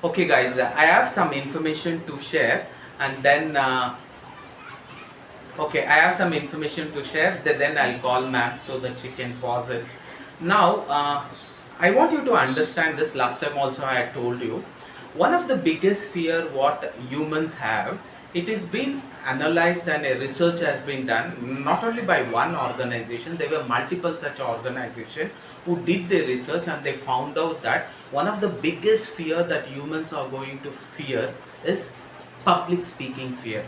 Okay, guys, I have some information to share, and then okay, I have some information to share. Then I'll call ma'am so that she can pause it. Now, I want you to understand this. Last time also I had told you, one of the biggest fear what humans have. It is been analyzed and a research has been done not only by one organization. There were multiple such organizations who did the research, and they found out that one of the biggest fear that humans are going to fear is public speaking fear.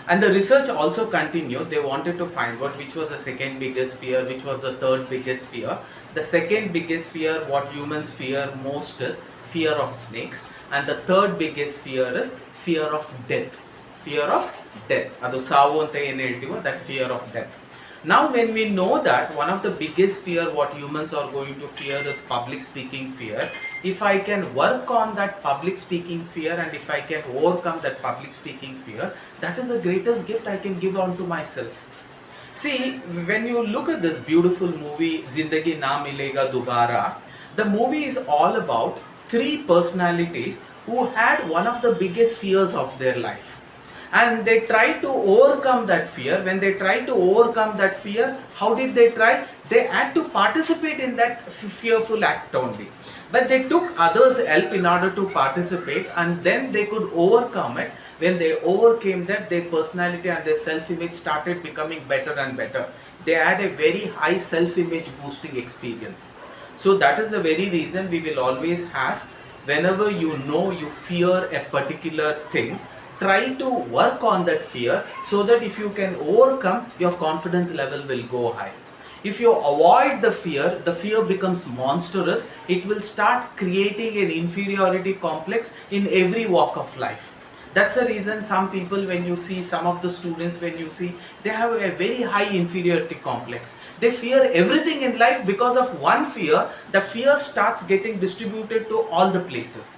And the research also continued. They wanted to find out which was the second biggest fear, which was the third biggest fear. The second biggest fear, what humans fear most, is fear of snakes. And the third biggest fear is fear of death. Fear of death. Adu savu anta ಏನು ಹೇಳ್ತೀವೋ, that fear of death. Now when we know that one of the biggest fear what humans are going to fear is public speaking fear, if I can work on that public speaking fear and if I can overcome that public speaking fear, that is the greatest gift I can give on to myself. See, when you look at this beautiful movie Zindagi Na Milega Dobara, the movie is all about three personalities who had one of the biggest fears of their life. And they tried to overcome that fear. When they tried to overcome that fear, how did they try? They had to participate in that fearful act only. But they took others' help in order to participate, and then they could overcome it. When they overcame that, their personality and their self-image started becoming better and better. They had a very high self-image boosting experience. So that is the very reason we will always ask, whenever you know you fear a particular thing, try to work on that fear so that if you can overcome, your confidence level will go high. If you avoid the fear becomes monstrous. It will start creating an inferiority complex in every walk of life. That's the reason some people, when you see some of the students, when you see, they have a very high inferiority complex. They fear everything in life. Because of one fear, the fear starts getting distributed to all the places.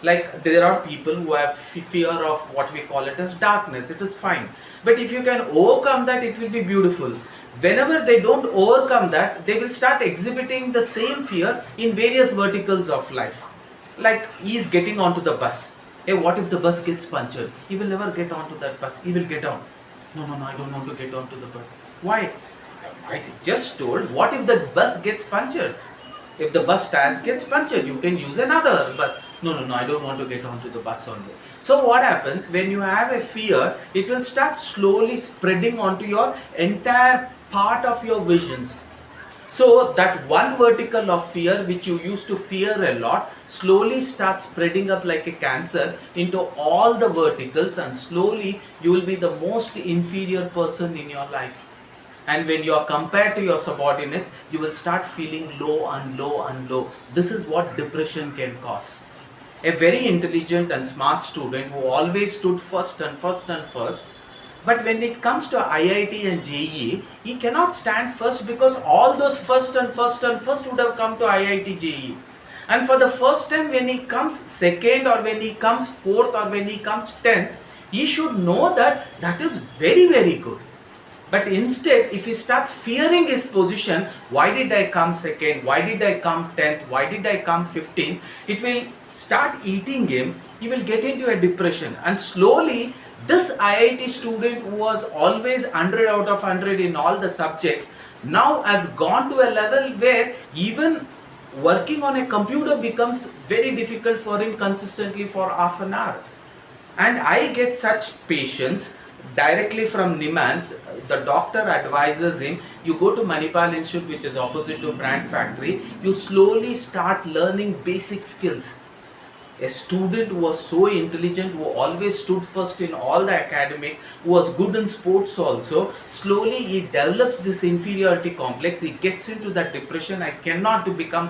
Like there are people who have fear of what we call it as darkness. It is fine, but if you can overcome that, it will be beautiful. Whenever they don't overcome that, they will start exhibiting the same fear in various verticals of life. Like he is getting onto the bus. Hey, what if the bus gets punctured? He will never get onto that bus. He will get on. No, I don't want to get onto the bus. Why? I just told, what if the bus gets punctured? If the bus tires gets punctured, you can use another bus. No, I don't want to get onto the bus only. So what happens when you have a fear? It will start slowly spreading onto your entire part of your visions. So that one vertical of fear which you used to fear a lot slowly starts spreading up like a cancer into all the verticals, and slowly you will be the most inferior person in your life. And when you are compared to your subordinates, you will start feeling low and low and low. This is what depression can cause. A very intelligent and smart student who always stood first and first and first, but when it comes to IIT and JEE, he cannot stand first because all those first and first and first would have come to IIT JEE. And for the first time, when he comes second, or when he comes fourth, or when he comes 10th, he should know that that is very, very good. But instead, if he starts fearing his position, why did I come second? Why did I come 10th? Why did I come 15th? It will start eating him. He will get into a depression. And slowly, this IIT student who was always 100 out of 100 in all the subjects, now has gone to a level where even working on a computer becomes very difficult for him consistently for half an hour. And I get such patients directly from NIMANS. The doctor advises him, you go to Manipal Institute, which is opposite to Brand Factory. You slowly start learning basic skills. A student who was so intelligent, who always stood first in all the academic, who was good in sports also, slowly he develops this inferiority complex. He gets into that depression. I cannot become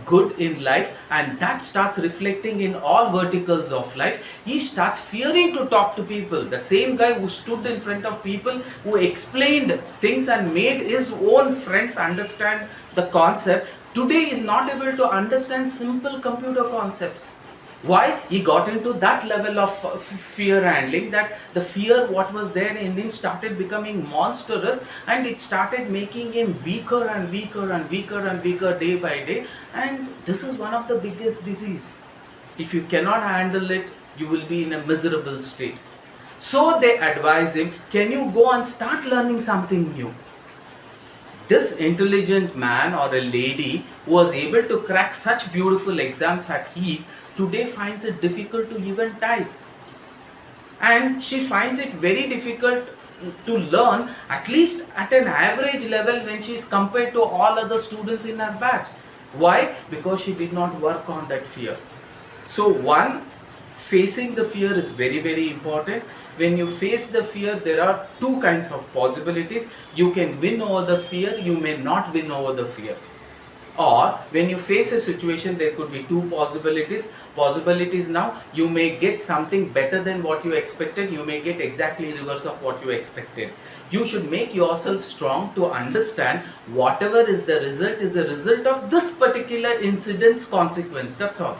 good in life, and that starts reflecting in all verticals of life. He starts fearing to talk to people. The same guy who stood in front of people, who explained things and made his own friends understand the concept, today is not able to understand simple computer concepts. Why? He got into that level of fear handling, that the fear what was there in him started becoming monstrous, and it started making him weaker and weaker and weaker and weaker day by day. And this is one of the biggest disease. If you cannot handle it, you will be in a miserable state. So they advise him, can you go and start learning something new? This intelligent man or a lady who was able to crack such beautiful exams at his, today finds it difficult to even type. And she finds it very difficult to learn, at least at an average level, when she is compared to all other students in her batch. Why? Because she did not work on that fear. So one, facing the fear is very, very important. When you face the fear, there are two kinds of possibilities. You can win over the fear, you may not win over the fear. Or when you face a situation, there could be two possibilities. Now you may get something better than what you expected, you may get exactly reverse of what you expected. You should make yourself strong to understand whatever is the result of this particular incident's consequence. That's all.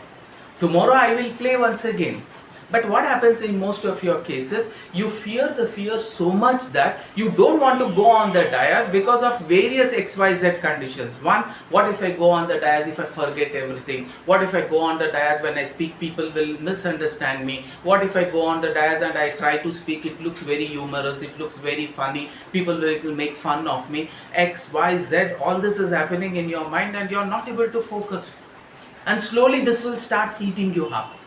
Tomorrow I will play once again. But what happens in most of your cases, you fear the fear so much that you don't want to go on the dais because of various XYZ conditions. One, what if I go on the dais if I forget everything? What if I go on the dais when I speak, people will misunderstand me? What if I go on the dais and I try to speak, it looks very humorous, it looks very funny, people will make fun of me, X, Y, Z, all this is happening in your mind and you are not able to focus. And slowly this will start eating you up.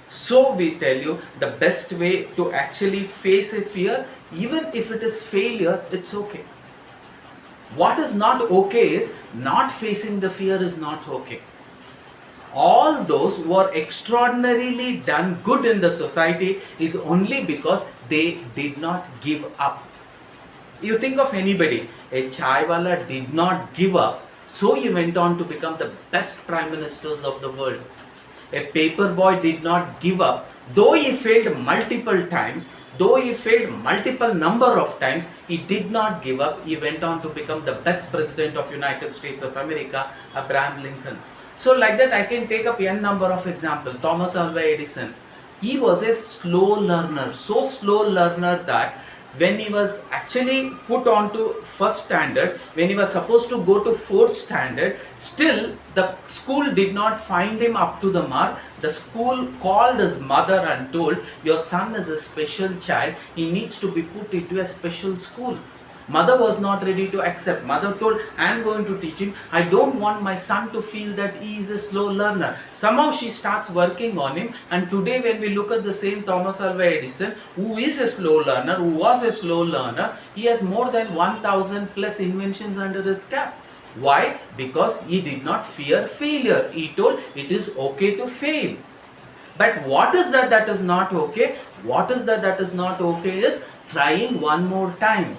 So we tell you the best way to actually face a fear, even if it is failure, it's okay. What is not okay is not facing the fear is not okay. All those who are extraordinarily done good in the society is only because they did not give up. You think of anybody, a chai wala did not give up, so he went on to become the best prime ministers of the world. A paper boy did not give up, though he failed multiple times, though he failed multiple number of times, he did not give up. He went on to become the best president of United States of America, Abraham Lincoln. So like that I can take up n number of examples. Thomas Alva Edison, he was a slow learner, so slow learner that when he was actually put on to first standard, when he was supposed to go to fourth standard, still the school did not find him up to the mark. The school called his mother and told, your son is a special child, he needs to be put into a special school. Mother was not ready to accept. Mother told, I am going to teach him. I don't want my son to feel that he is a slow learner. Somehow she starts working on him, and today when we look at the same Thomas Alva Edison, who is a slow learner, who was a slow learner, he has more than 1000 plus inventions under his cap. Why? Because he did not fear failure. He told it is okay to fail. But what is that is not okay? What is that is not okay is trying one more time.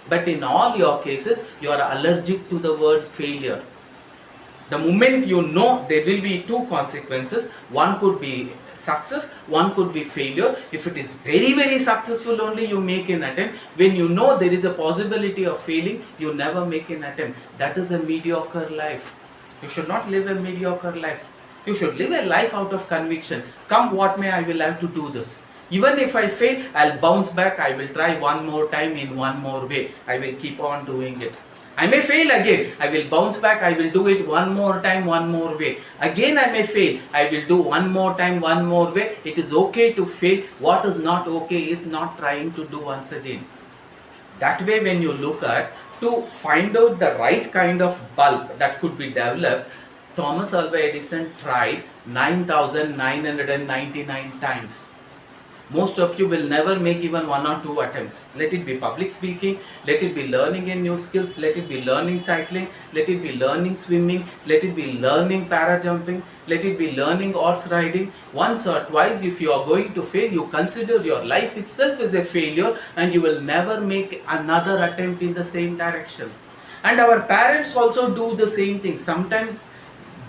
But in all your cases, you are allergic to the word failure. The moment you know there will be two consequences, one could be success, one could be failure. If it is very, very successful only, you make an attempt. When you know there is a possibility of failing, you never make an attempt. That is a mediocre life. You should not live a mediocre life. You should live a life out of conviction. Come what may, I will have to do this. Even if I fail, I'll bounce back, I will try one more time in one more way. I will keep on doing it. I may fail again, I will bounce back, I will do it one more time, one more way. Again I may fail, I will do one more time, one more way. It is okay to fail. What is not okay is not trying to do once again. That way when you look at, to find out the right kind of bulb that could be developed, Thomas Alva Edison tried 9,999 times. Most of you will never make even one or two attempts. Let it be public speaking, let it be learning in new skills, let it be learning cycling, let it be learning swimming, let it be learning para jumping, let it be learning horse riding. Once or twice, if you are going to fail, you consider your life itself as a failure and you will never make another attempt in the same direction. And our parents also do the same thing. Sometimes,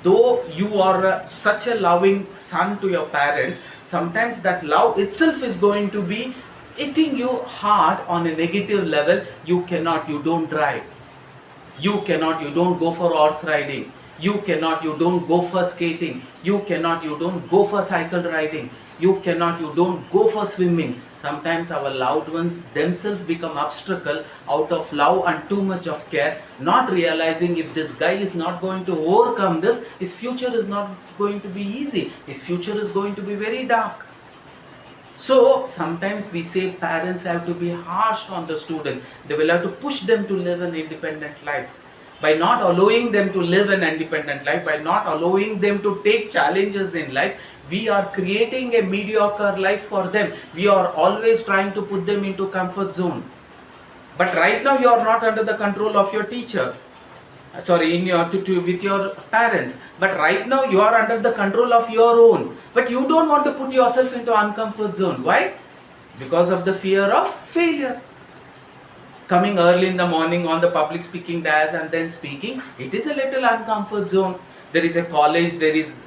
though you are such a loving son to your parents, sometimes that love itself is going to be hitting you hard on a negative level. You don't drive. You don't go for horse riding. You don't go for skating. You don't go for cycle riding. You don't go for swimming. Sometimes our loved ones themselves become obstacle out of love and too much of care, not realizing if this guy is not going to overcome this, his future is not going to be easy. His future is going to be very dark. So sometimes we say parents have to be harsh on the student. They will have to push them to live an independent life. By not allowing them to live an independent life, by not allowing them to take challenges in life, we are creating a mediocre life for them. We are always trying to put them into comfort zone. But right now you are not under the control of your teacher. Sorry, in your with your parents, but right now you are under the control of your own, but you don't want to put yourself into uncomfort zone. Why? Because of the fear of failure. Coming early in the morning on the public speaking dais and then speaking, it is a little uncomfort zone. There is a college, there is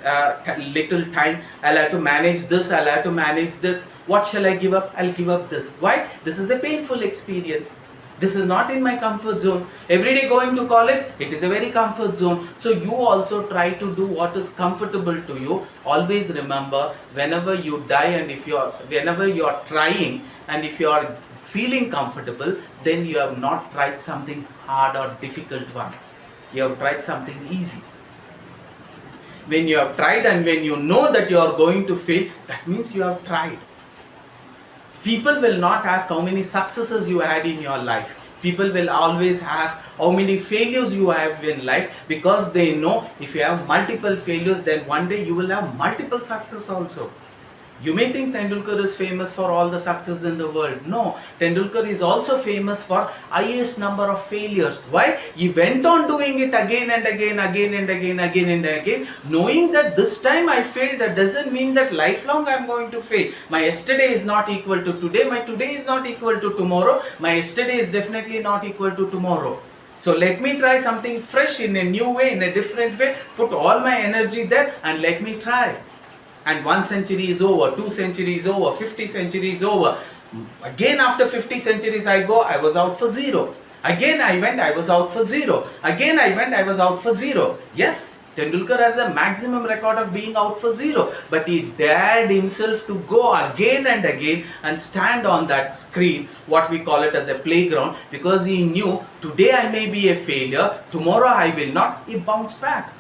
little time. I'll have to manage this, I'll have to manage this. What shall I give up? I'll give up this. Why? This is a painful experience. This is not in my comfort zone. Every day going to college, it is a very comfort zone. So you also try to do what is comfortable to you. Always remember, whenever you die and whenever you are trying and if you are feeling comfortable, then you have not tried something hard or difficult one. You have tried something easy. When you have tried and when you know that you are going to fail, that means you have tried. People will not ask how many successes you had in your life. People will always ask how many failures you have in life, because they know if you have multiple failures, then one day you will have multiple success also. You may think Tendulkar is famous for all the success in the world. No, Tendulkar is also famous for highest number of failures. Why? He went on doing it again and again, knowing that this time I failed. That doesn't mean that lifelong I am going to fail. My yesterday is not equal to today. My today is not equal to tomorrow. My yesterday is definitely not equal to tomorrow. So let me try something fresh in a new way, in a different way. Put all my energy there and let me try. And 1 century is over, 2 centuries over, 50 centuries over. Again after 50 centuries I go, I was out for 0. Again I went, I was out for 0. Again I went, I was out for 0. Yes, Tendulkar has a maximum record of being out for 0. But he dared himself to go again and again and stand on that screen, what we call it as a playground, because he knew today I may be a failure, tomorrow I will not. He bounced back.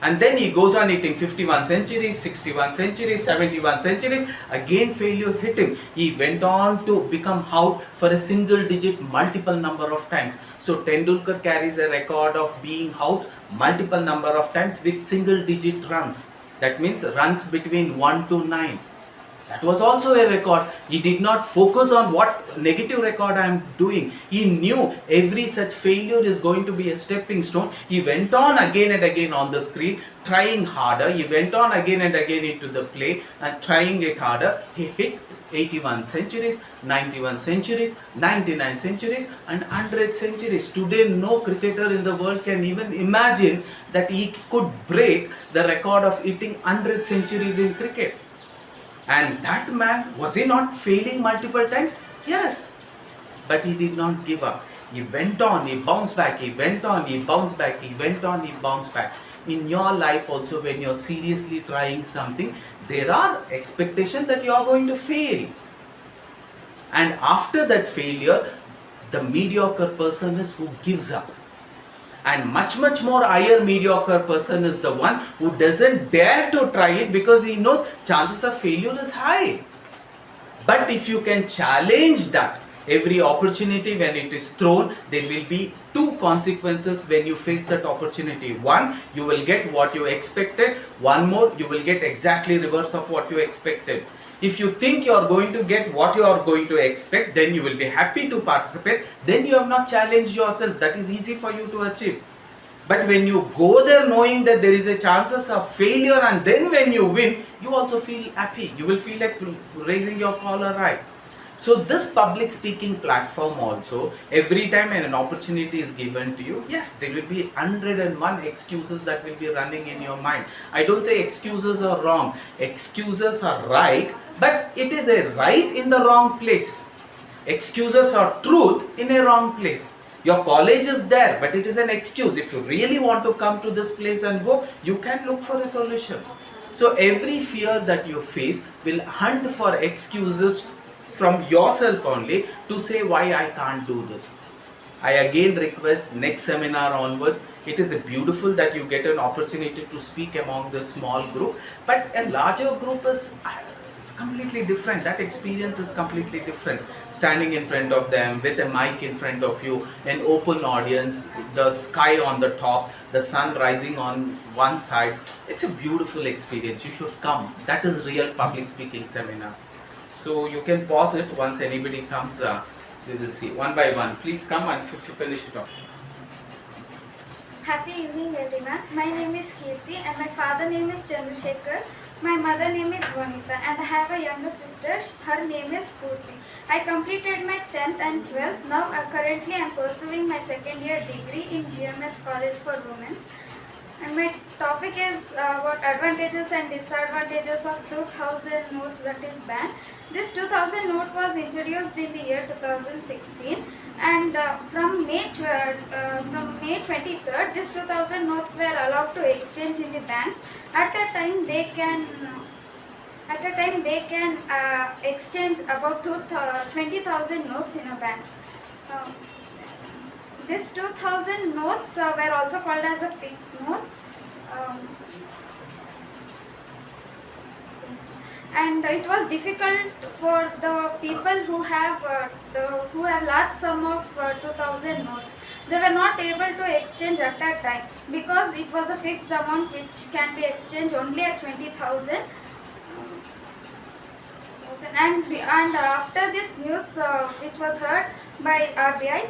And then he goes on hitting 51 centuries, 61 centuries, 71 centuries. Again failure hit him. He went on to become out for a single digit multiple number of times. So Tendulkar carries a record of being out multiple number of times with single digit runs. That means runs between 1 to 9. That was also a record. He did not focus on what negative record I am doing. He knew every such failure is going to be a stepping stone. He went on again and again on the screen, trying harder. He went on again and again into the play and trying it harder. He hit 81 centuries, 91 centuries, 99 centuries and 100 centuries. Today no cricketer in the world can even imagine that he could break the record of hitting 100 centuries in cricket. And that man, was he not failing multiple times? Yes. But he did not give up. He went on, he bounced back, he went on, he bounced back, he went on, he bounced back. In your life also, when you're seriously trying something, there are expectations that you are going to fail. And after that failure, the mediocre person is who gives up. And much more higher mediocre person is the one who doesn't dare to try it, because he knows chances of failure is high. But if you can challenge that, every opportunity when it is thrown, there will be 2 consequences when you face that opportunity. 1, you will get what you expected. 1 more, you will get exactly reverse of what you expected. If you think you are going to get what you are going to expect, then you will be happy to participate. Then you have not challenged yourself. That is easy for you to achieve. But when you go there knowing that there is a chances of failure, and then when you win, you also feel happy. You will feel like raising your collar high. So this public speaking platform also, every time an opportunity is given to you, yes, there will be 101 excuses that will be running in your mind. I don't say excuses are wrong. Excuses are right, but it is a right in the wrong place. Excuses are truth in a wrong place. Your college is there, but it is an excuse. If you really want to come to this place and go, you can look for a solution. So every fear that you face will hunt for excuses from yourself only to say why I can't do this. I again request next seminar onwards. It is beautiful that you get an opportunity to speak among the small group, but a larger group is it's completely different. That experience is completely different. Standing in front of them with a mic in front of you, an open audience, the sky on the top, the sun rising on one side. It's a beautiful experience. You should come. That is real public speaking seminars. So you can pause it once anybody comes. We will see one by one. Please come and finish it off. Happy evening everyone. My name is Kirti and my father name is Chandrasekhar. My mother name is Vanita and I have a younger sister. Her name is Purti. I completed my 10th and 12th. Now currently I am pursuing my second year degree in BMS College for Women. And my topic is about advantages and disadvantages of 2000 notes that is banned. This 2000 note was introduced in the year 2016 and from May 23rd this 2000 notes were allowed to exchange in the banks. At a time they can exchange about 20,000 notes in a bank. This 2000 notes were also called as a pink note. And it was difficult for the people who have large sum of 2000 notes. They were not able to exchange at that time because it was a fixed amount which can be exchanged only at 20,000. And after this news which was heard by RBI,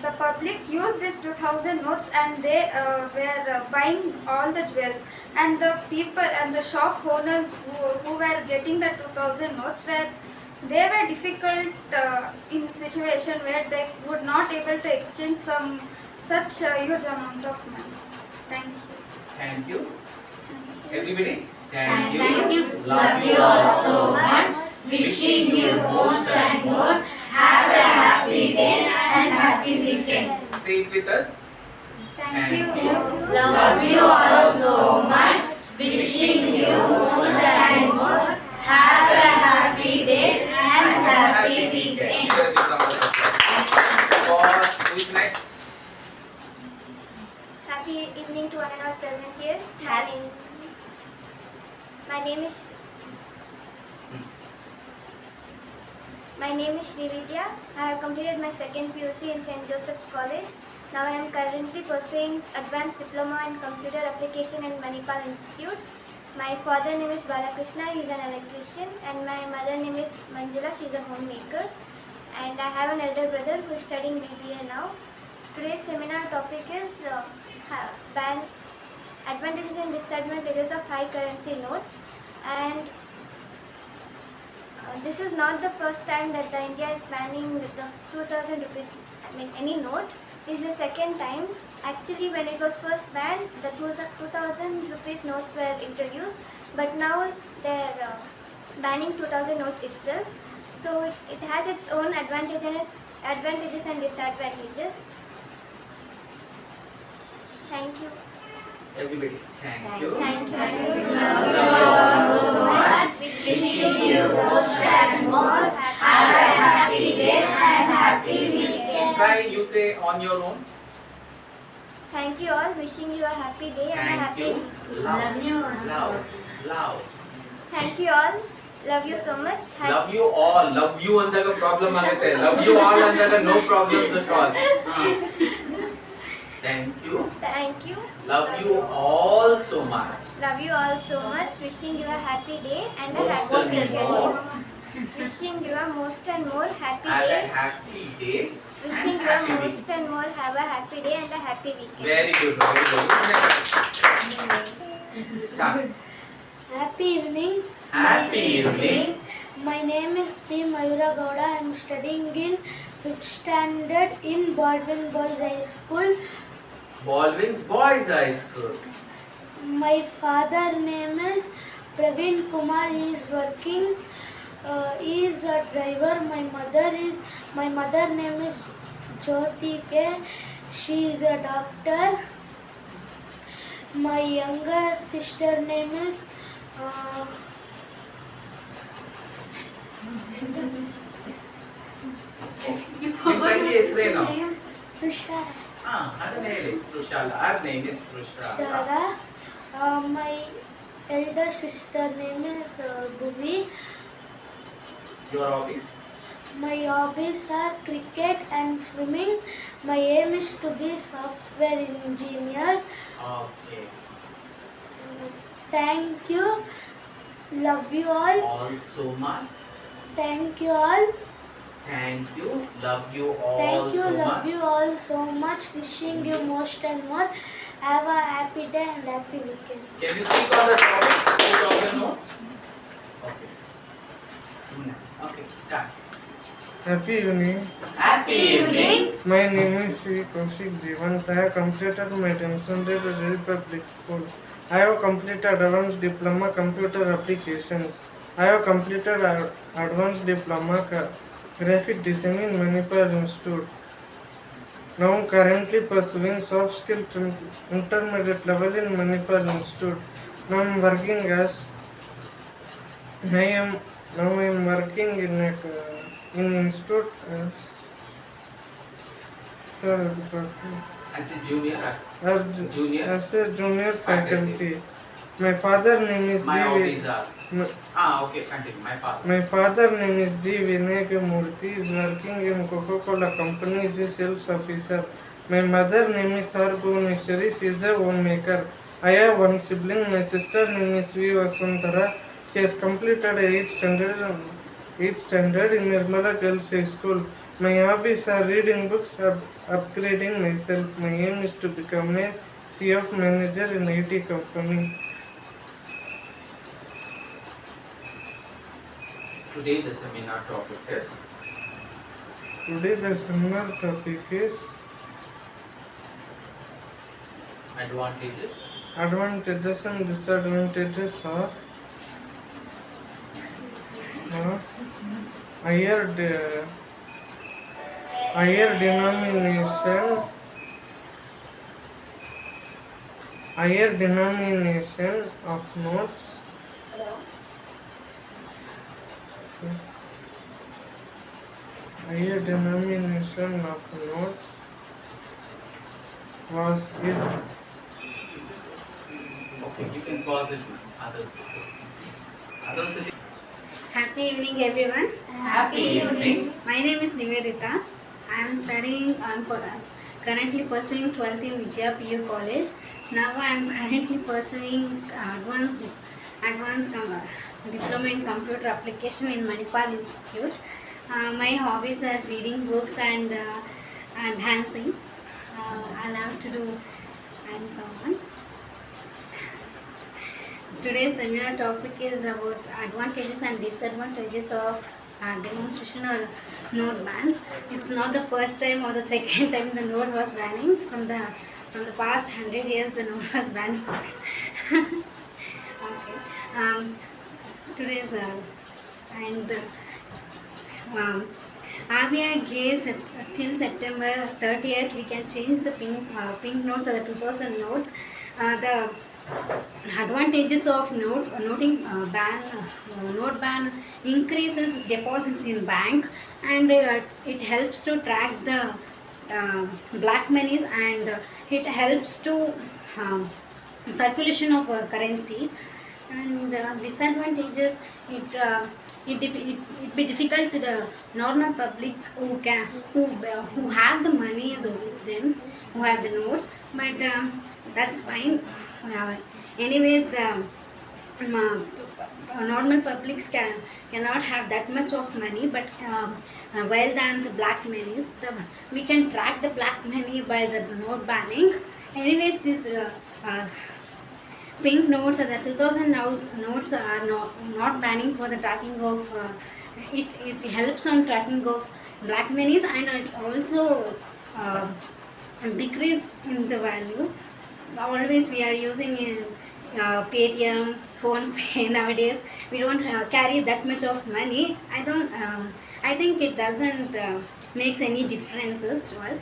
the public used these 2000 notes and they were buying all the jewels, and the people and the shop owners who were getting the 2000 notes they were difficult in situation where they would not able to exchange such huge amount of money. Thank you. Thank you. Everybody. Thank you. Love you all so much. Wishing you most and more. Have a happy day and happy weekend. Say it with us. Thank you. Love you all so much. Wishing you most and more. Have a happy day and happy weekend. Who is next? Happy evening to one and all present here. My name is Srividya. I have completed my second PUC in St. Joseph's College. Now I am currently pursuing Advanced Diploma in Computer Application in Manipal Institute. My father name is Balakrishna, he is an electrician, and my mother name is Manjula, she is a homemaker. And I have an elder brother who is studying BBA now. Today's seminar topic is advantages and disadvantages of high currency notes. And this is not the first time that the India is banning the 2000 rupees, any note. This is the second time. Actually, when it was first banned, the 2000 rupees notes were introduced, but now they are banning 2000 note itself. So it has its own advantages and disadvantages. Thank you. Everybody. Thank you. Thank you. Love you all so much. Wishing you most and more. Have a happy day and happy weekend. Try you say on your own. Thank you all. Wishing you a happy day and a Thank happy you. weekend. Love you. Loud. Thank you all. Love you so much. Love you all. Love you andaga problem agate. Love you all andaga no problems at all. Thank you. Thank you. Love you all so much. Love you all so much. Wishing you a happy day and a Most happy and more. weekend. Wishing you a most and more happy Have a day. happy day. Wishing you a most and more have a happy day and a happy weekend. Very good. Very good. Start. Happy evening. Happy evening. My name is P. Mayura Gowda. I am studying in 5th standard in Baldwin Boys High School. Baldwin's Boys High School. My father name is Praveen Kumar. He is working. He is a driver. My mother name is Jyoti K. She is a doctor. My younger sister name is ನಿಮ್ಮಲ್ಲಿ ಹೆಸರೇನು? Tushara. ಅದನ್ನ ಹೇಳಿ. Trushala. Our name is Trushala. Tushara. My elder sister name is Bhuvi. Your hobbies? My hobbies are cricket and swimming. My aim is to be software engineer. Okay. Thank you. Love you all. All so much. Thank you all. Thank you. Love you all Thank you. so Love much. you all so much. Wishing you most and more. Have a happy day and happy weekend. Can you speak on the topic? Put all the notes. Okay. Okay, start. Happy evening. Happy evening. My name is Sri Kaushik Jivant. I have completed my 10th standard at Delhi Public School. I have completed Advanced Diploma Computer Applications. I have completed Advanced Diploma Graphic Design in Manipal Institute. Now currently pursuing soft skill intermediate level in Manipal Institute. Now I am working in institute as As a junior. Junior? as a junior Faculty. faculty. My father name is My D. hobbies are. Okay, continue. My father. My father name is D. Vinayamurthy. Is working in Coca-Cola company. Is a sales officer. My mother name is R. Bhuvaneshwari. She is a homemaker. I have one sibling. My sister name is V. Vasantara. She has completed 8th standard in Nirmala Girls High School. My hobbies are reading books, upgrading myself. My aim is to become a CF manager in IT company. Today the seminar topic is Today the seminar topic is advantages. advantages and disadvantages of higher denomination of notes. Higher denomination of notes was it. Okay, you can pause it. Others. Happy evening, everyone. Happy evening. My name is Nivedita. I am studying. Currently pursuing 12th in Vijaya PU College. Now I am currently pursuing advanced diploma in computer application in Manipal Institute. My hobbies are reading books and dancing. I love to do and so on. Today's seminar topic is about advantages and disadvantages of demonstration or note bans. It's not the first time or the second time the note was banning. From the past 100 years the note was banning. Okay. Today's RBI gave till September 30th we can change the pink notes or the 2000 notes. The advantages of note ban increases deposits in bank, and it helps to track the black monies, and it helps to circulation of currencies. And disadvantages, it be difficult to the normal public who have the monies with them, who have the notes, but that's fine. Anyways, the normal publics cannot have that much of money, but while than the black monies, we can track the black money by the note banning. Anyways, this pink notes or the 2000 notes are not banning for the tracking of it helps on tracking of black monies, and it also decreased in the value. Always we are using Paytm, phone pay. Nowadays we don't carry that much of money. I think it doesn't makes any differences to us.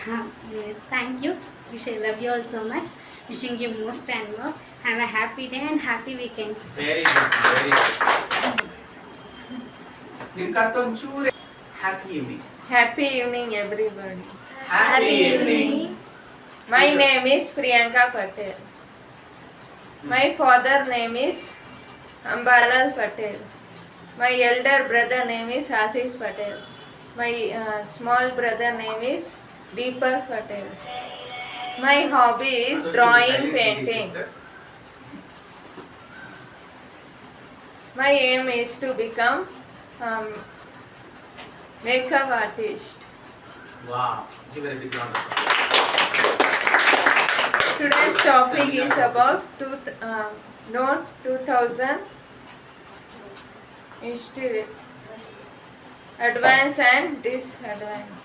Anyways, thank you. Love you all so much. Wishing you most and more. Have a happy day and happy weekend. Very good, very good. Ninkattonchೂರೆ happy evening. Happy evening, everybody. Happy evening. My name is Priyanka Patel. My father name is Ambalal Patel. My elder brother name is Ashish Patel. My small brother name is Deepak Patel. My hobby is So, drawing, silent with the painting. sister. My aim is to become makeup artist. Wow, give her a big round of applause. Today's topic is about Note 2000 history, advance and disadvance.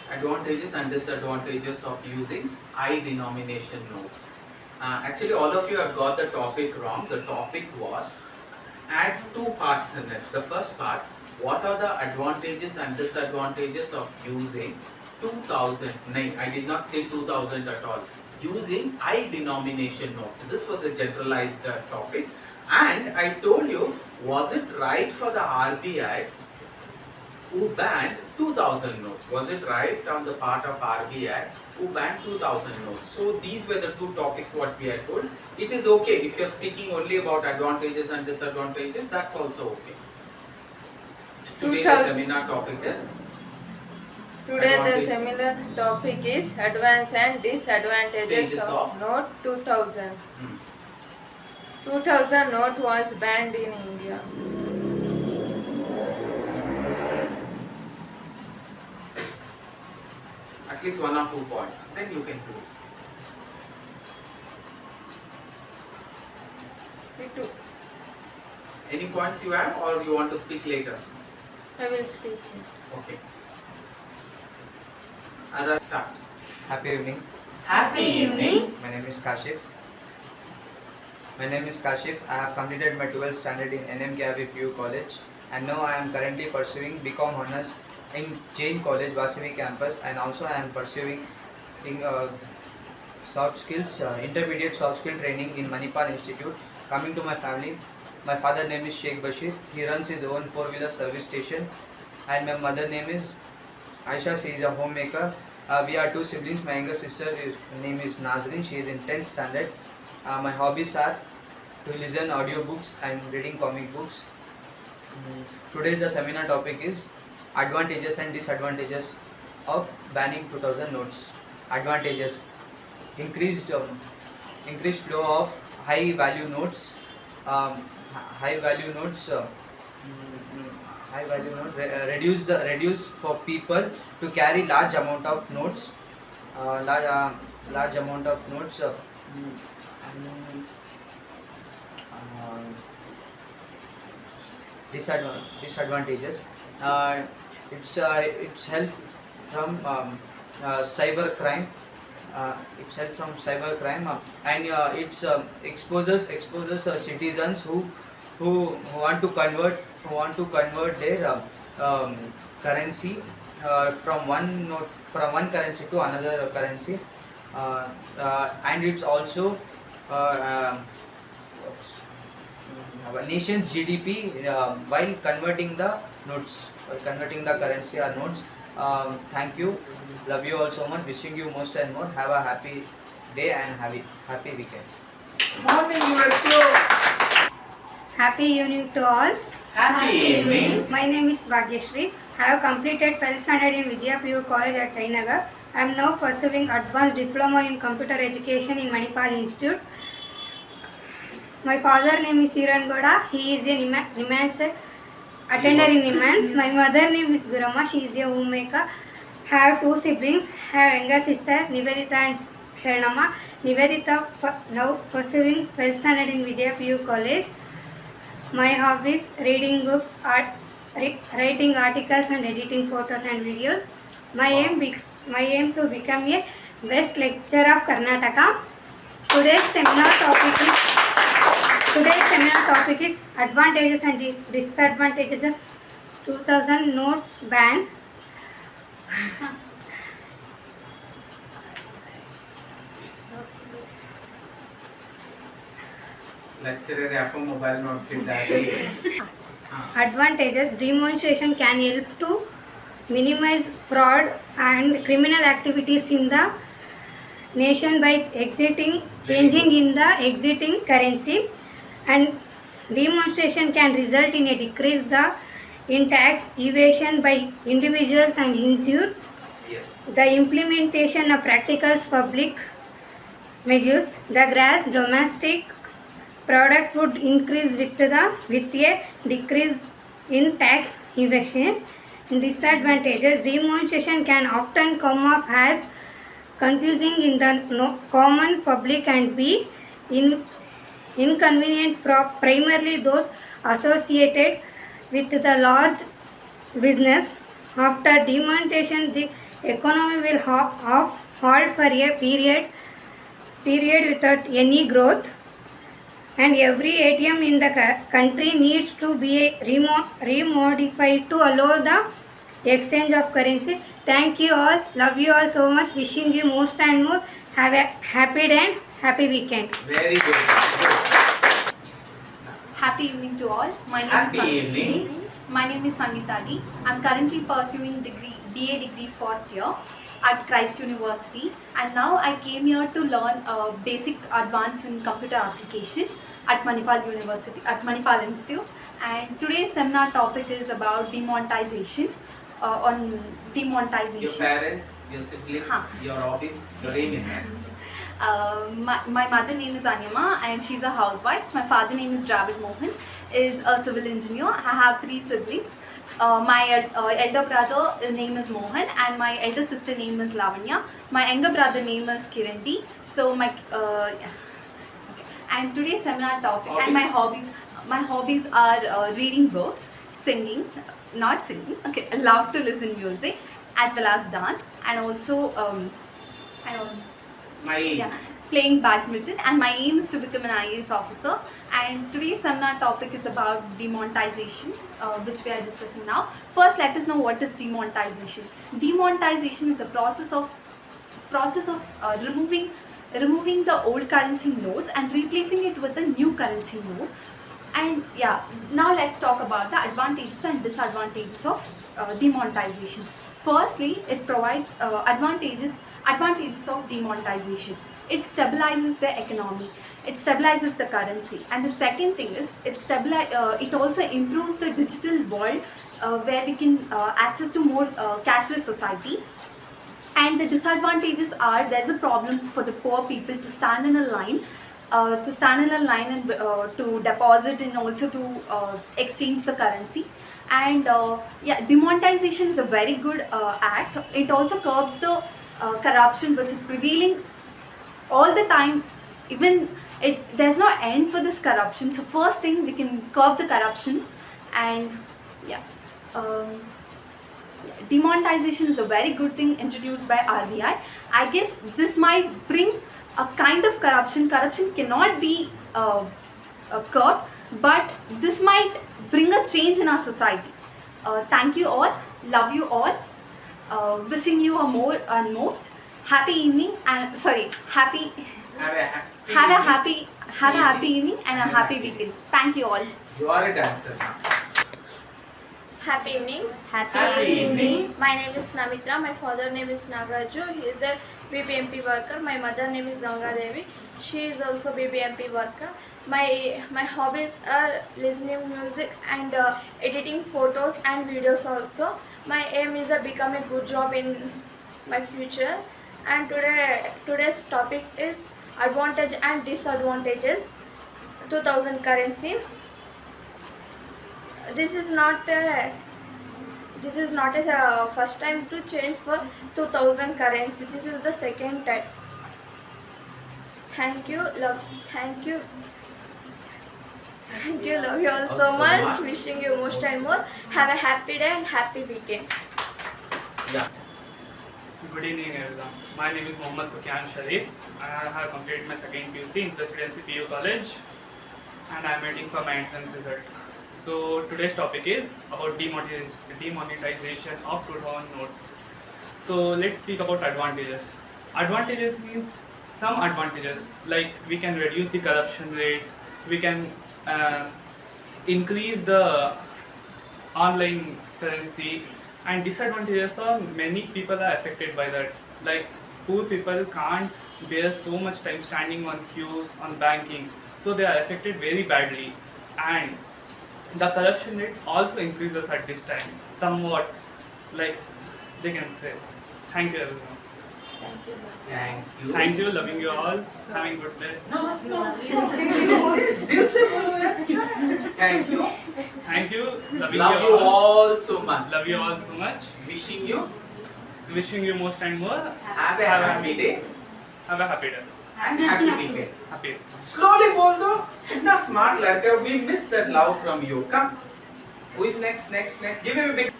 Advantages and disadvantages of using high denomination notes. Actually, all of you have got the topic wrong. The topic was add two parts in it. The first part, what are the advantages and disadvantages of using 2000? No, I did not say 2000 at all. Using high denomination notes. This was a generalized topic, and I told you, was it right for the RBI who banned 2000 notes? Was it right on the part of RBI who banned 2000 notes? So these were the two topics what we had told. It is okay if you're speaking only about advantages and disadvantages, that's also okay. Today the 2000 seminar topic is Today the Advantage. similar topic is advance and disadvantages Stages of of Note 2000. Hmm. 2000 note was banned in India. At least one or two points, then you can close. Me too. Any points you have, or you want to speak later? I will speak. Okay. Ara, start. Happy evening. Happy evening. My name is Kashif. I have completed my 12th standard in NMKRV PU College, and now I am currently pursuing BCom Honors in Jain College, Vasavi campus, and also I am pursuing in soft skills, intermediate soft skill training in Manipal Institute. Coming to my family, my father name is Sheikh Bashir. He runs his own 4-wheeler service station, and my mother name is Aisha. She is a homemaker. We are two siblings. My younger sister name is Nazrin. She is in 10th standard. My hobbies are to listen audiobooks and reading comic books. Today's the seminar topic is advantages and disadvantages of banning 2000 notes. Advantages: increased flow of high value notes. High value notes. Reduce for people to carry large amount of notes. Large amount of notes. Disadvantages. It's help from cyber crime. It's help from cyber crime, and it's exposes citizens who want to convert their currency from one currency to another currency, and it's also our nation's GDP while converting the currency or notes. Thank you. Love you all so much. Wishing you most and more. Have a happy day and happy weekend. Morning, you are so Happy evening to all. happy evening. My name is Bhagyashree. I have completed 12th standard in Vijaya PU College at Sainagar. I am now pursuing advanced diploma in computer education in Manipal Institute. My father name is Siran Goda. He is a Nimans attender in Nimans. My mother name is Gurama. She is a homemaker. Have two siblings. Have younger sister Nivedita and Sharanama. Nivedita now pursuing 12th standard in Vijaya PU College. My hobbies: reading books, writing articles and editing photos and videos. My aim to become a best lecturer of Karnataka. Today's seminar topic is Today's seminar topic is advantages and disadvantages of 2000 notes ban. lecturer ಯಾಕೋ mobile ನೋಡ್ತಿದ್ದಾರೆ. Advantages: demonstration can help to minimize fraud and criminal activities in the nation by changing in the exiting currency, and demonstration can result in a decrease in tax evasion by individuals and ensure Yes. the implementation of practical public measures. The gross domestic product would increase with a decrease in tax evasion. Disadvantages: demonstration can often come off as confusing in the common public and be inconvenient for primarily those associated with the large business. After demonetization, the economy will halt for a period without any growth, and every ATM in the country needs to be remodified to allow the exchange of currency. Thank you all. Love you all so much. Wishing you most and more. Have a happy day and happy weekend. Very good. Happy evening to all. Happy evening. My name is Sangeeta D. I'm currently pursuing BA degree first year at Christ University, and now I came here to learn basic advance in computer application at Manipal University, at Manipal Institute. And today's seminar topic is about demonetization. On Your demonetization. parents, your siblings, your hobbies, your aim in life. My mother name is Anyama and she's a housewife. My father name is Dravid Mohan, is a civil engineer. I have 3 siblings. My elder brother name is Mohan and my elder sister name is Lavanya. My younger brother name is Kirandi. So my yeah. Okay. And today's seminar topic and my hobbies are reading books, singing, not singing. Okay, I love to listen music as well as dance, and also My playing badminton, and my aim is to become an IAS officer. And today's seminar topic is about demonetization, which we are discussing now. First, let us know what is demonetization. Demonetization is a process of removing the old currency notes and replacing it with a new currency note. And yeah, now let's talk about the advantages and disadvantages of demonetization. Firstly, it provides advantages of demonetization. It stabilizes the economy, it stabilizes the currency, and the second thing is it also improves the digital world where we can access to more cashless society. And the disadvantages are there's a problem for the poor people to stand in a line and to deposit and also to exchange the currency. And demonetization is a very good act. It also curbs the corruption which is prevailing all the time. Even there's no end for this corruption. So first thing, we can curb the corruption. And demonetization is a very good thing introduced by RBI. I guess this might bring a kind of corruption. Corruption cannot be curbed, but this might bring a change in our society. Thank you all. Love you all. Wishing you a more and most happy evening and have a happy evening and a happy weekend. Thank you all. You are a dancer. Happy evening. Happy evening. My name is Namitra. My father name is Nagaraju. He is a BBMP worker. My mother name is Ganga Devi. She is also BBMP worker. My hobbies are listening music and editing photos and videos also. My aim is to become a good job in my future. And today's topic is advantage and disadvantages 2000 currency. This is not a first time to change for 2000 currency. This is the second time. Thank you, love you all so much. Wishing you most and more. Have a happy day and happy weekend. Yeah. Good evening everyone. My name is Mohammad Sufyan Sharif. I have completed my second PUC in Presidency PU College. and I'm waiting for my entrance result. So today's topic is about demonetization of 2000 notes. So let's speak about advantages. Advantages means some advantages like we can reduce the corruption rate, we can uh, increase the online currency, and disadvantages are many people are affected by that. Like poor people can't bear so much time standing on queues on banking, so they are affected very badly, and the corruption rate also increases at this time somewhat, like they can say. Thank you everyone. Thank you. Thank you, loving you all, having good day. दिल से बोलो यार क्या है? Thank you. Thank you, loving Love you you all. all so much. Love you all so much. Wishing you Most and more. have a happy day Have a happy day. and happy weekend. Happy. Slowly बोल दो. इतना smart लड़का. We miss that love from you. Come. Who is next? Give him a big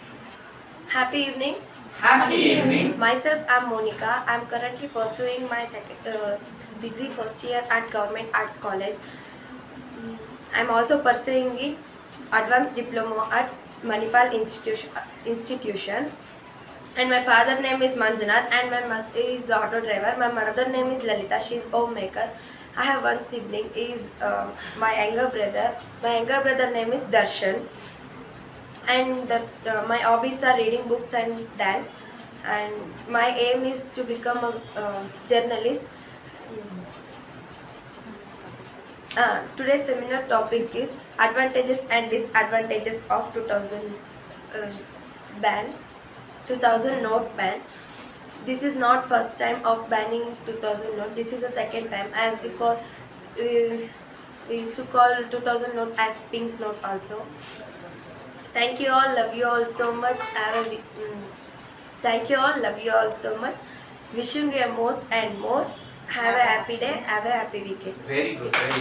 Happy evening. happy evening. Myself, I'm Monica. I'm currently pursuing my degree first year at Government Arts College. I'm also pursuing the advanced diploma at Manipal institution. And my father name is Manjunath and my mother is auto driver. My mother name is Lalita. She's homemaker. I have one sibling. Is my younger brother. My younger brother name is Darshan. And my hobbies are reading books and dance. And my aim is to become a journalist. Today's seminar topic is advantages and disadvantages of 2000 note ban. This is not first time of banning 2000 note. This is the second time, as we used to call 2000 note as pink note also. Thank you all. Love you all so much. Thank you all. Love you all so much. Wishing you a most and more. Have a happy day. Have a happy weekend. Very good. Very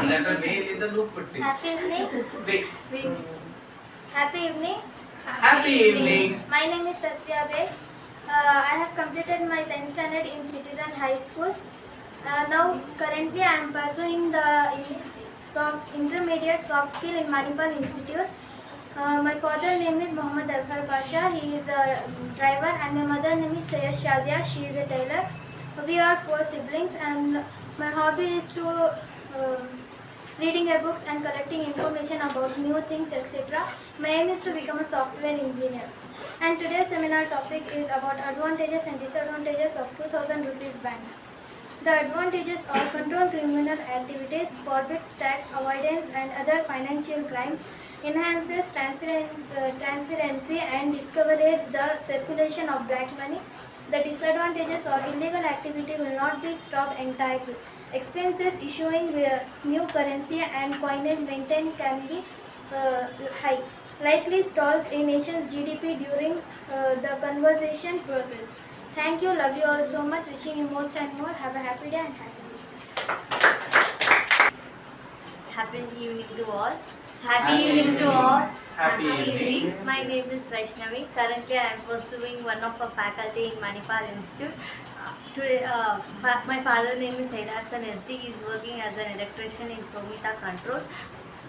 good. Letter mail in the loop put Happy evening. Wait. Happy evening. Happy evening. My name is Tasfiya Beg. I have completed my 10th standard in Citizen High School. Now, currently, I am pursuing the intermediate soft skill in Manipal Institute. My father name is Muhammad Alfar Pasha. He is a driver, and my mother name is Sayed Shazia. She is a tailor. We are 4 siblings, and my hobby is to reading books and collecting information about new things, etc. My aim is to become a software engineer. And today's seminar topic is about advantages and disadvantages of 2000 rupees ban. The advantages are control criminal activities, forbids tax avoidance and other financial crimes, enhances transparency and discourages the circulation of black money. The disadvantages are illegal activity will not be stopped entirely. Expenses issuing new currency and coinage maintained can be high. Likely stalls a nation's GDP during the conversation process. Thank you. Love you all so much. Wishing you most and more. Have a happy day and happy week. Happy evening to all. Happy evening to all. Happy evening. My name is Vaishnavi. Currently, I am pursuing one of our faculty in Manipal Institute. Today, my father name is Haidarsan SD. He is working as an electrician in Somita Control.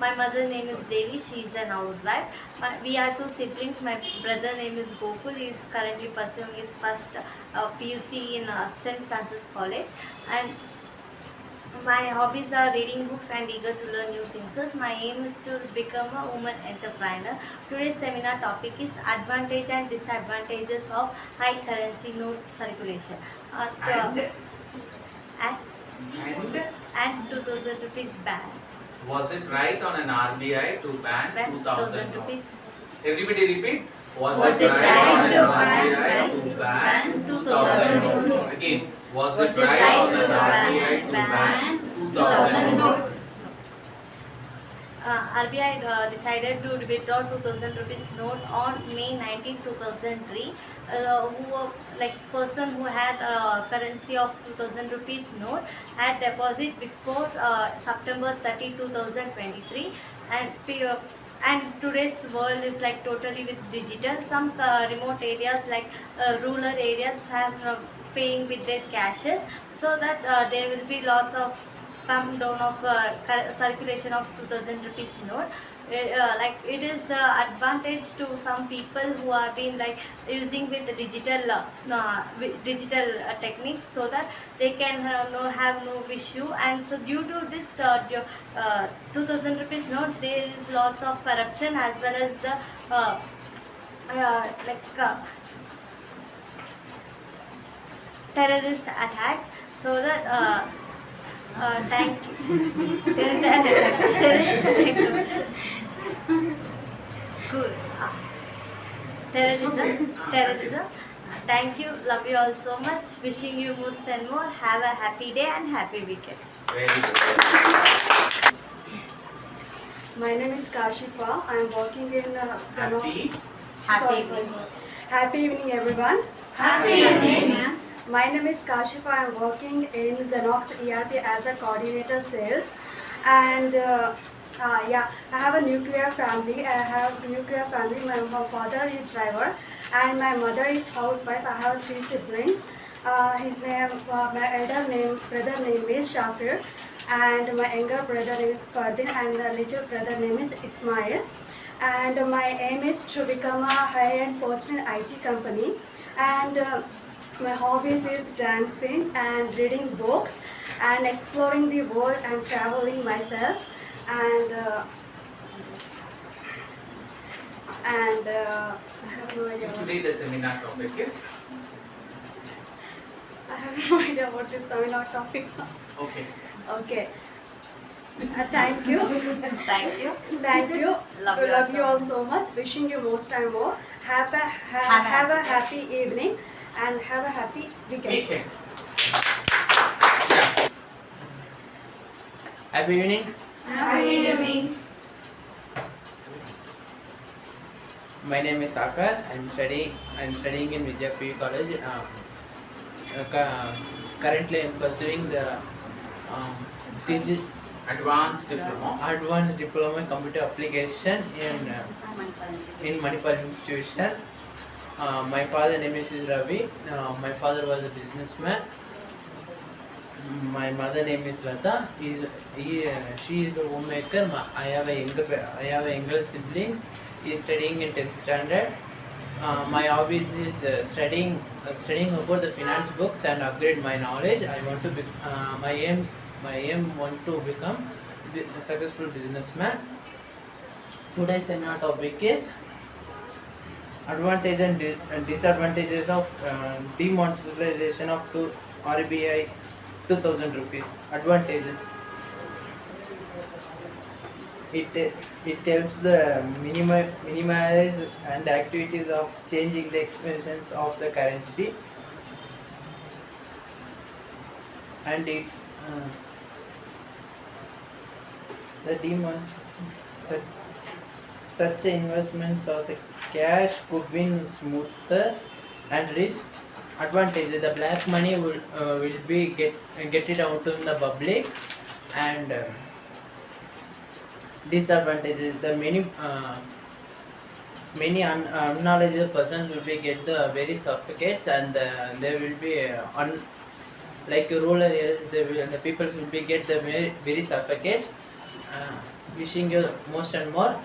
My mother name is Devi. She is an housewife. We are 2 siblings. My brother name is Gokul. He is currently pursuing his first PUC in St. Francis College. And my hobbies are reading books and eager to learn new things. So my aim is to become a woman entrepreneur. Today's seminar topic is advantage and disadvantages of high currency note circulation. And 2000 rupees ban. Was it right on an RBI to ban 2000 rupees? Everybody repeat. Was it right on to an RBI ban to ban 2000 notes? Again, was it right on an RBI to ban 2000 notes? RBI decided to withdraw 2000 rupees note on May 19, 2003. Person who had currency of 2000 rupees note had deposit before September 30, 2023, and today's world is like totally with digital. Some remote areas like rural areas have paying with their cashes, so that there will be lots of come down of circulation of 2000 rupees note. Like it is advantage to some people who have been like using with digital techniques, so that they can have no issue. And so due to this 2000 rupees note, there is lots of corruption as well as the terrorist attacks. So that thank you. Terrorist attack. Good. Terrorism. Thank you. Love you all so much. Wishing you most and more. Have a happy day and happy weekend. Very good. My name is Kashifa. I am working in Happy. Sorry. Happy evening, everyone. Happy evening. My name is Kashifa. I am working in Xenox ERP as a coordinator sales, and I have a nuclear family. My father is driver, and my mother is housewife. I have 3 siblings. My brother name is Shafir, and my younger brother name is Fardin, and the little brother name is Ismail. And my aim is to become a high-end post in IT company. And my hobbies is dancing and reading books and exploring the world and traveling myself. And I have no idea. Today the seminar topic is I have no idea what this seminar topics are. okay. Okay. Thank you. Thank you. Thank you. Love you you all so much. Wishing you most and more. Have a happy evening and have a happy weekend. Weekend. Yeah. Happy evening. Happy evening. My name is Akash. I'm studying in Vidya PU College. Currently, I'm pursuing the Advanced diploma. advanced diploma in computer application in Manipal institution. My father name is Ravi. My father was a businessman. My mother name is Lata. She is a homemaker. I have a younger siblings. He is studying in 10th standard. My hobbies is studying about the finance books and upgrade my knowledge. I want to be my aim want to become a successful businessman. Today's seminar topic is advantage and disadvantages of demonetization of RBI 2000 rupees. Advantages. It helps the minimize and activities of changing the expressions of the currency, and it's the demands such investments of the cash could be smoother and risk. Advantages: the black money will be get it out in the public, and disadvantages: the many unknowledgeable persons will be get the very suffocates, and there will be like rural areas, the people will be get the very suffocates. Wishing you most and more.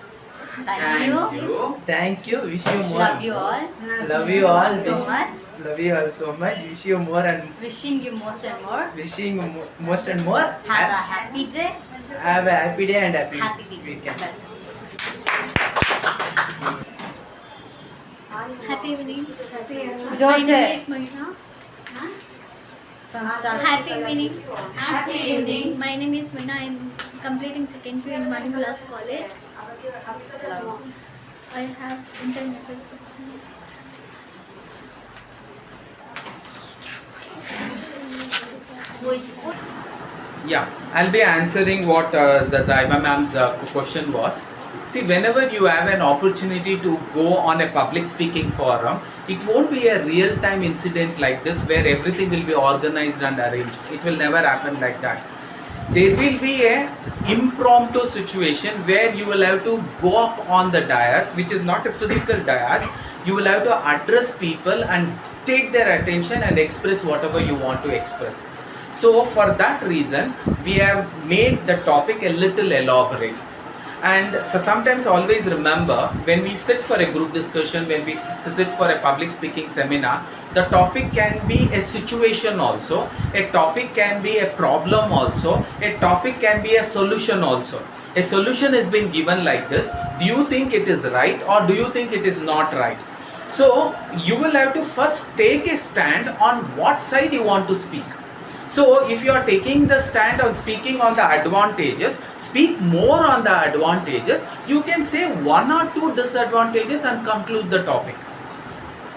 Thank you. Thank you. Wish you more. Love you all. Love you all So much. Love you all so much. Wish you more and Wishing you most and more. wishing most and more. Have a happy day. Have a happy day and Happy weekend. That's it. Happy evening. Joseph. My name is Moina. From start. Happy evening. Happy evening. My name is Moina. I am completing second year in Manimulas College. I have international. Yeah, I'll be answering what the Zaiba ma'am's question was. See, whenever you have an opportunity to go on a public speaking forum, it won't be a real-time incident like this where everything will be organized and arranged. It will never happen like that. There will be a impromptu situation where you will have to go up on the dais, which is not a physical dais. You will have to address people and take their attention and express whatever you want to express. So for that reason, we have made the topic a little elaborate. And so sometimes always remember, when we sit for a group discussion, when we sit for a public speaking seminar, the topic can be a situation also, a topic can be a problem also, a topic can be a solution also. A solution has been given like this. Do you think it is right or do you think it is not right? So you will have to first take a stand on what side you want to speak. So if you are taking the stand on speaking on the advantages, speak more on the advantages. You can say one or two disadvantages and conclude the topic.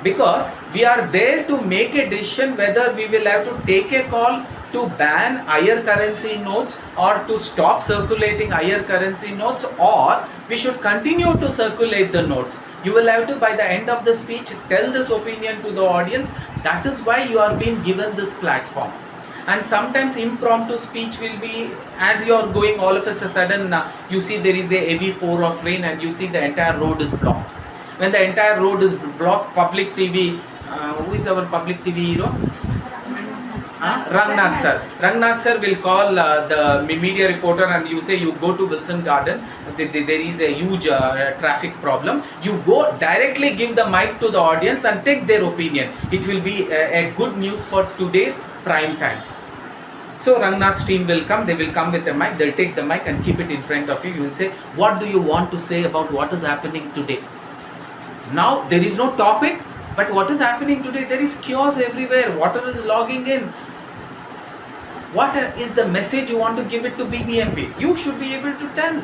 Because we are there to make a decision whether we will have to take a call to ban higher currency notes or to stop circulating higher currency notes, or we should continue to circulate the notes. You will have to, by the end of the speech, tell this opinion to the audience. That is why you are being given this platform. And sometimes impromptu speech will be, as you are going, all of a sudden you see there is a heavy pour of rain and you see the entire road is blocked. When the entire road is blocked, public TV, who is our public TV hero? Rangnath sir. Rangnath sir will call the media reporter and you say you go to Wilson Garden, there is a huge traffic problem. You go directly give the mic to the audience and take their opinion. It will be a good news for today's prime time. So Rangnath's team will come, they will come with a mic, they'll take the mic and keep it in front of you. You will say, what do you want to say about what is happening today? Now there is no topic, but what is happening today? There is chaos everywhere, water is logging in. What is the message you want to give it to BBMP? You should be able to tell.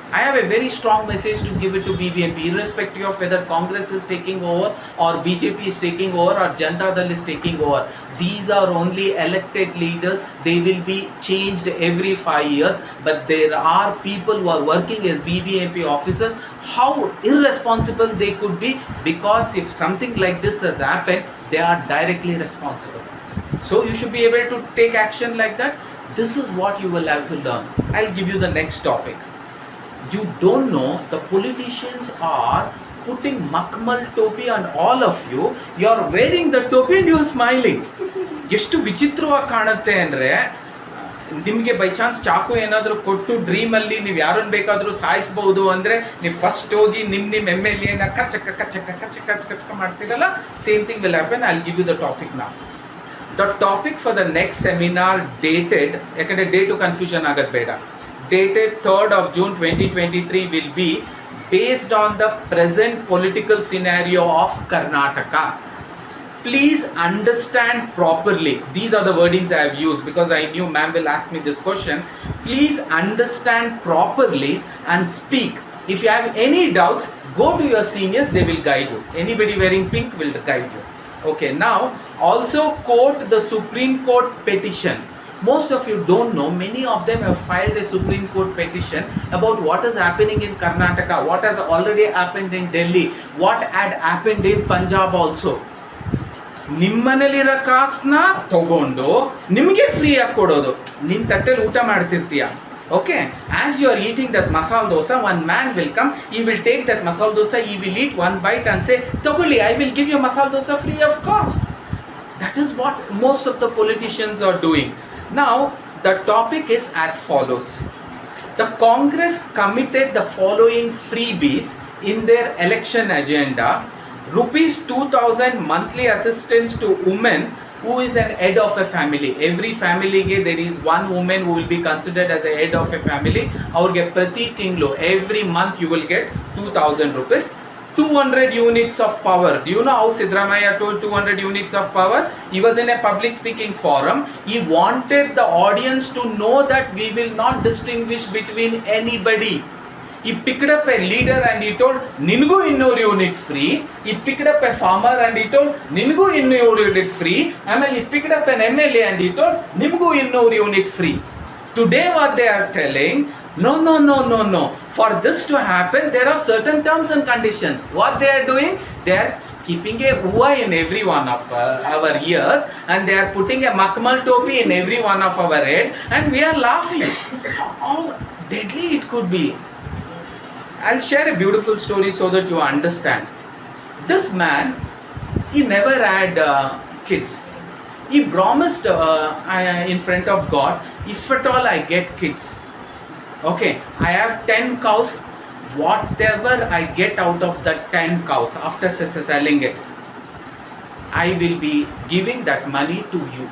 I have a very strong message to give it to BBMP, irrespective of whether Congress is taking over or BJP is taking over or Janata Dal is taking over. These are only elected leaders. They will be changed every 5 years. But there are people who are working as BBMP officers. How irresponsible they could be, because if something like this has happened, they are directly responsible. So you should be able to take action like that. This is what you will have to learn. I'll give you the next topic. You don't know, the politicians are putting makmal topi on all of you. You are wearing the topi and you are smiling. ಎಷ್ಟು ವಿಚಿತ್ರವಾಗಿ ಕಾಣುತ್ತೆ ಅಂದರೆ, ನಿಮಗೆ by chance ಚಾಕು ಏನಾದರೂ ಕೊಟ್ಟು ಡ್ರೀಮಲ್ಲಿ ನೀವು ಯಾರನ್ನು ಬೇಕಾದರೂ ಸಾಯಿಸ್ಬೋದು ಅಂದರೆ ನೀವು ಫಸ್ಟ್ ಹೋಗಿ ನಿಮ್ಮ ಎಮ್ ಎಲ್ ಎನ ಕಚ್ಚಕ ಕಚ್ಚಕ ಕಚ್ಚಕ ಕಚ್ಚಕ ಮಾಡ್ತೀರಲ್ಲ, same thing will happen. I will give you the topic now. The topic for the next seminar dated, ಯಾಕಂದರೆ ಡೇಟು ಕನ್ಫ್ಯೂಷನ್ ಆಗೋದು ಬೇಡ, dated 3rd of June 2023 will be based on the present political scenario of Karnataka. Please understand properly. These are the wordings I have used because I knew ma'am will ask me this question. Please understand properly and speak. If you have any doubts, go to your seniors, they will guide you. Anybody wearing pink will guide you. Okay, now also quote the Supreme Court petition. Most of you don't know, many of them have filed a Supreme Court petition about what is happening in Karnataka, what has already happened in Delhi, what had happened in Punjab also. ನಿಮ್ಮನೇಲಿರೋ ಕಾಸನ್ನ ತಗೊಂಡು ನಿಮಗೆ ಫ್ರೀಯಾಗಿ ಕೊಡೋದು. ನಿನ್ನ ತಟ್ಟೆಲಿ ಊಟ ಮಾಡ್ತಿರ್ತೀಯ. Okay, as you are eating that masala dosa, one man will come, he will take that masala dosa, he will eat one bite and say, Togoli, I will give you masala dosa free of cost. That is what most of the politicians are doing. Now, the topic is as follows. The Congress committed the following freebies in their election agenda. Rupees 2,000 monthly assistance to women who is an head of a family. Every family there is one woman who will be considered as a head of a family. Aurge prati tinglu, every month you will get 2,000 rupees. 200 units of power. Do you know how Sidramaya told 200 units of power? He was in a public speaking forum. He wanted the audience to know that we will not distinguish between anybody. He picked up a leader and he told, Ningu innur unit free. He picked up a farmer and he told, Ningu innur unit free. And he picked up an MLA and he told, Ningu innur unit free. Today what they are telling, no. For this to happen, there are certain terms and conditions. What they are doing? They are keeping a hua in every one of our ears and they are putting a makmal topi in every one of our head and we are laughing. How deadly it could be. I'll share a beautiful story so that you understand. This man, he never had kids. He promised in front of God, if at all I get kids, okay, I have 10 cows, whatever I get out of the 10 cows after selling it, I will be giving that money to you.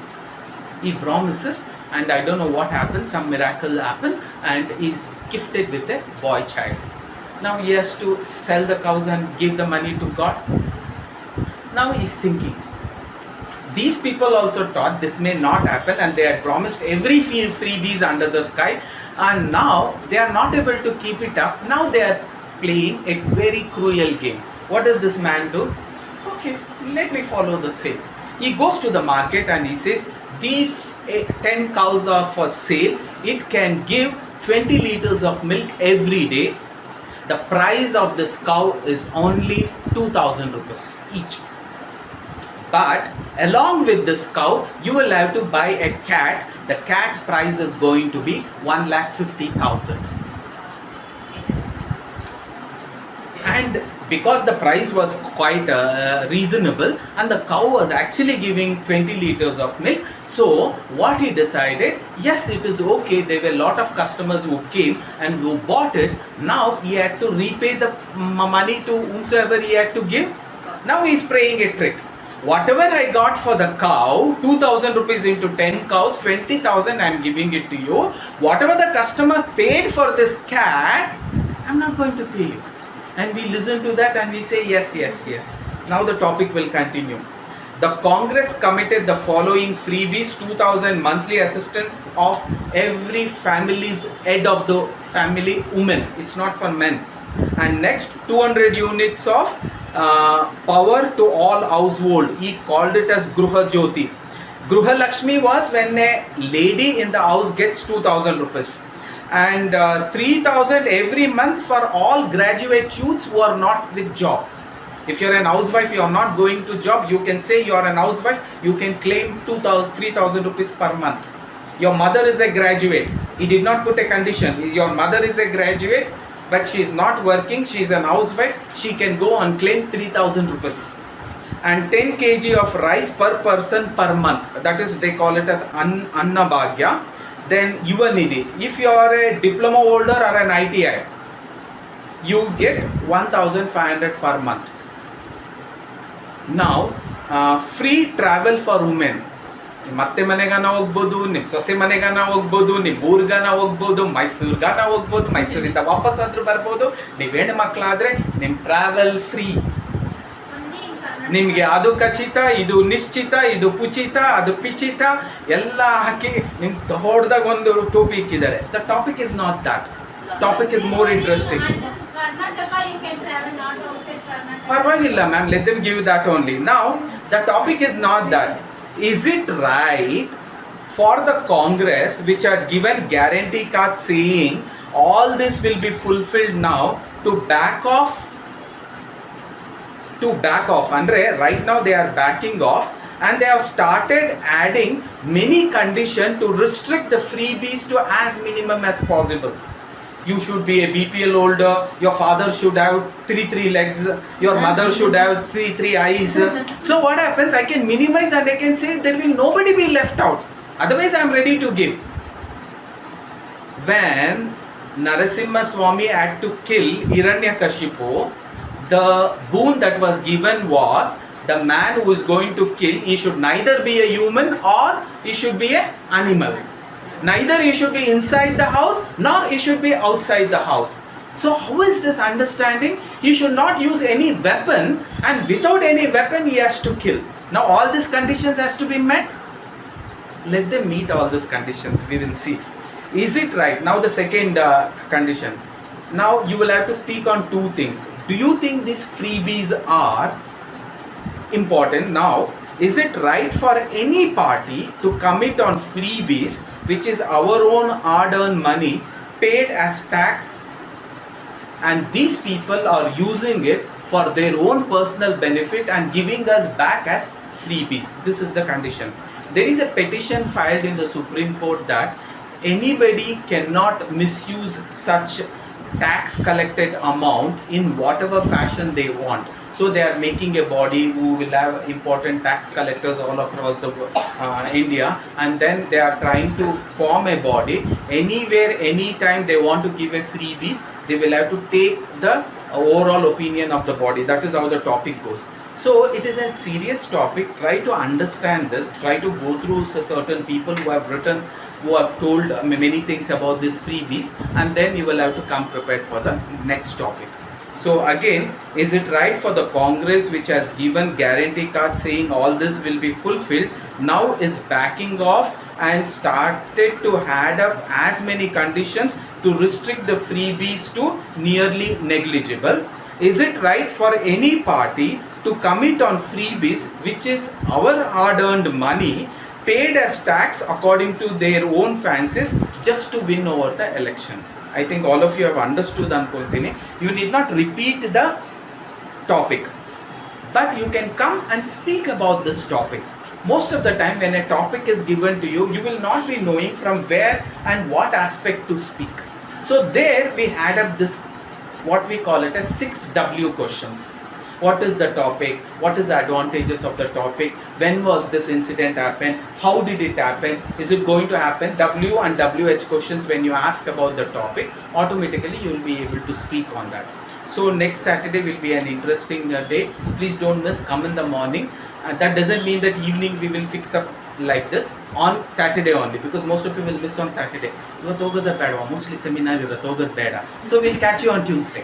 He promises, and I don't know what happened, some miracle happened, and he's gifted with a boy child. Now he has to sell the cows and give the money to God. Now he's thinking, these people also thought this may not happen, and they had promised every freebies under the sky, and now they are not able to keep it up. Now they are playing a very cruel game. What does this man do? Okay, let me follow the same. He goes to the market and he says, these 10 cows are for sale. It can give 20 liters of milk every day. The price of this cow is only 2,000 rupees each. But along with this cow, you will have to buy a cat. The cat price is going to be 1,50,000. And because the price was quite reasonable, and the cow was actually giving 20 liters of milk, so what he decided, yes, it is okay. There were a lot of customers who came and who bought it. Now he had to repay the money to whomsoever he had to give. Now he is playing a trick. Whatever I got for the cow, 2,000 rupees into 10 cows, 20,000 I am giving it to you. Whatever the customer paid for this cat, I am not going to pay you. And we listen to that and we say yes, yes, yes. Now the topic will continue. The Congress committed the following freebies: 2,000 monthly assistance of every family's head of the family women. It's not for men. And next, 200 units of power to all household. He called it as Gruha Jyoti. Gruha Lakshmi was when a lady in the house gets 2,000 rupees. And 3,000 every month for all graduate youths who are not with job. If you're an housewife, you are not going to job, you can say you are an housewife, you can claim 3,000 rupees per month. Your mother is a graduate. He did not put a condition. Your mother is a graduate, but she is not working, she is an housewife, she can go and claim 3,000 rupees. And 10 kg of rice per person per month. That is, they call it as Anna Bhagya. Then Yuva Nidhi. If you are a diploma holder or an ITI, you get 1,500 per month. Now, free travel for women. ಮತ್ತೆ ಮನೆಗಾನ ಹೋಗ್ಬೋದು, ನಿಮ್ಮ ಸೊಸೆ ಮನೆಗಾನ ಹೋಗ್ಬೋದು, ನಿಮ್ಮ ಊರ್ಗಾನ ಹೋಗ್ಬೋದು, ಮೈಸೂರ್ಗಾನ ಹೋಗ್ಬೋದು, ಮೈಸೂರಿಂದ ವಾಪಸ್ ಆದ್ರೂ ಬರ್ಬೋದು. ನೀವು ಹೆಣ್ಣು ಮಕ್ಕಳಾದ್ರೆ ನಿಮ್ಮ ಟ್ರಾವೆಲ್ ಫ್ರೀ. ನಿಮಗೆ ಅದು ಖಚಿತ, ಇದು ನಿಶ್ಚಿತ, ಇದು ಪುಚಿತ, ಅದು ಪಿಚಿತ ಎಲ್ಲ ಹಾಕಿ ನಿಮ್ಗೆ ಹೊಡೆದಾಗ ಒಂದು ಟೋಪಿ ಇಕ್ಕಿದ್ದಾರೆ. The topic is not that. Topic is more interesting. ಪರವಾಗಿಲ್ಲ ma'am, let them give that only. Now the topic is not that. Is it right for the Congress, which had given guarantee cards saying all this will be fulfilled now, to back off? Andre, right now they are backing off, and they have started adding many conditions to restrict the freebies to as minimum as possible. You should be a BPL holder, your father should have three legs, your mother should have three eyes. So what happens, I can minimize and I can say there will nobody be left out. Otherwise I am ready to give. When Narasimha Swami had to kill Hiranyakashipu, the boon that was given was the man who is going to kill, he should neither be a human or he should be an animal. Neither he should be inside the house nor he should be outside the house. So how is this understanding? He should not use any weapon, and without any weapon he has to kill. Now all these conditions has to be met. Let them meet all these conditions. We will see. Is it right? Now the second condition. Now you will have to speak on two things. Do you think these freebies are important? Now, is it right for any party to commit on freebies, which is our own hard-earned money paid as tax, and these people are using it for their own personal benefit and giving us back as freebies? This is the condition. There is a petition filed in the Supreme Court that anybody cannot misuse such tax collected amount in whatever fashion they want. So they are making a body who will have important tax collectors all across the India, and then they are trying to form a body. Anywhere, anytime they want to give a freebies, they will have to take the overall opinion of the body. That is how the topic goes. So it is a serious topic. Try to understand this. Try to go through certain people who have written, who have told many things about this freebies, and then you will have to come prepared for the next topic. So again, is it right for the Congress, which has given guarantee card saying all this will be fulfilled, now is backing off and started to add up as many conditions to restrict the freebies to nearly negligible? Is it right for any party to commit on freebies, which is our hard-earned money, paid as tax according to their own fancies, just to win over the election? I think all of you have understood Ankontini. You need not repeat the topic, but you can come and speak about this topic. Most of the time when a topic is given to you, you will not be knowing from where and what aspect to speak. So there we add up this, what we call it as 6W questions. What is the topic? What is the advantages of the topic? When was this incident happen? How did it happen? Is it going to happen? W and WH questions. When you ask about the topic, automatically you will be able to speak on that. So next Saturday will be an interesting day. Please don't miss. Come in the morning. That doesn't mean that evening we will fix up like this, on Saturday only, because most of you will miss on Saturday. Mostly seminar, so we'll catch you on Tuesday,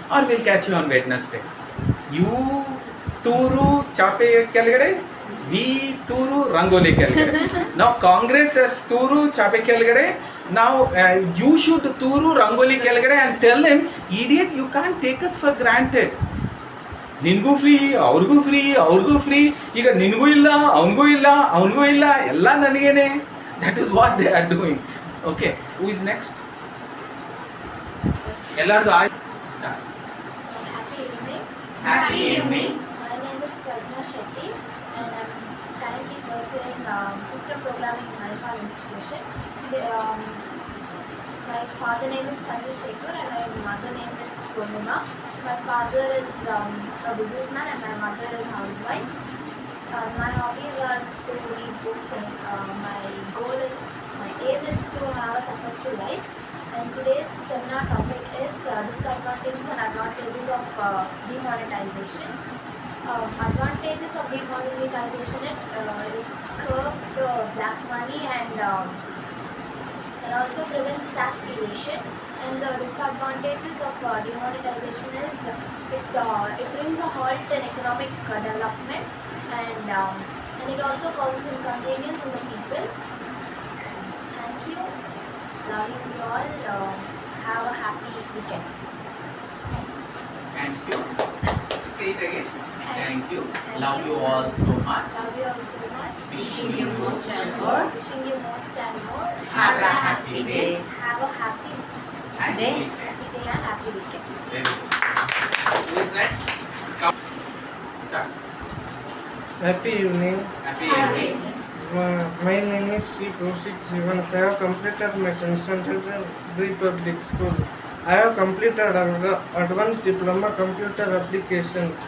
or we'll catch you on Wednesday. You turu chape kelgade, we turu rangoli kelgade. Now Congress has turu chape kelgade. Now you should turu rangoli kelgade and tell him, idiot, you can't take us for granted. ನಿನಗೂ free, ಅವ್ರಿಗೂ free, ಅವ್ರಿಗೂ free, ಈಗ ನಿನಗೂ ಇಲ್ಲ, ಅವನಿಗೂ ಇಲ್ಲ, ಅವನಿಗೂ ಇಲ್ಲ, ಎಲ್ಲ ನನಗೇನೆ. That is what they are doing. Okay, who is next? ಎಲ್ಲರದು ಆಯ್ತು. Happy evening. Happy evening. My name is Pradna Shetty and I'm currently pursuing system programming in Manipal Institution. My father name is Chandrasekhar and my mother name is Purnima. My father is a businessman and my mother is a housewife. My hobbies are to read books and my aim is to have a successful life. And today's seminar topic is disadvantages and advantages of demonetization. Advantages of demonetization, it curbs the black money and it also prevents tax evasion. And the disadvantages of demonetization is it brings a halt in economic development and it also causes inconvenience in the people. Thank you. Loving you all. Have a happy weekend. Thank you. Say it again. Thank you. Thank Love you. you all so much. Love you all so much. Wishing you most and more. Wishing you most and more. Have a happy day. Have a happy And day. weekend. Happy day and happy weekend. Very good. Who is next? Come. Start. Happy evening. Happy Happy evening. My name is Sri Kaushik Jivan. I have completed my 10th standard in Republic School. I have completed Advanced Diploma Computer Applications.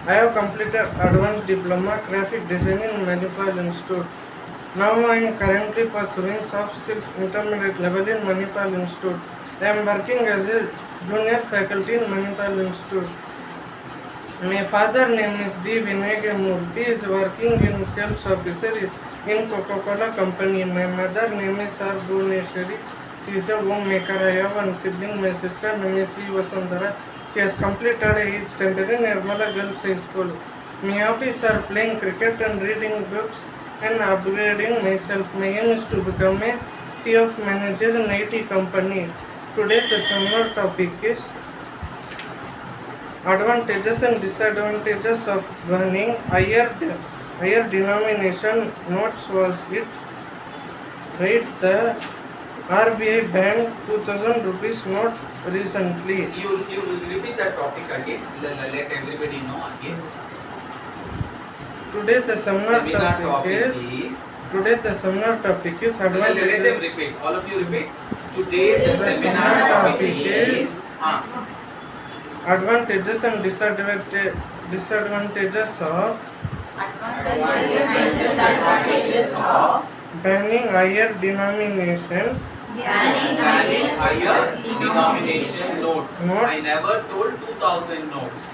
I have completed Advanced Diploma Graphic Design in Manipal Institute. Now I am currently pursuing Soft Skills Intermediate level in Manipal Institute. I am working as a junior faculty in Manipal Institute. My father name is D. Vinayamurthy. He is working in sales officer in Coca-Cola company. My mother name is R. Bhuvneshwari. She is a homemaker. I have one sibling. My sister name is V. Vasundhara. She has completed 8th standard in Nirmala Girls High School. My hobbies are playing cricket and reading books and upgrading myself. My aim is to become a chief manager in IT company. Today the seminar topic is advantages and disadvantages of running higher denomination notes. Was it right? The RBI banned 2000 rupees note recently. You will repeat that topic again. Let everybody know again. Today the seminar Seminar topic is Let them advantages. repeat. All of you repeat. Today the seminar topic is advantages and Disadvantages of Disadvantages of banning higher denomination Banning higher denomination notes. Notes. I never told 2000 notes.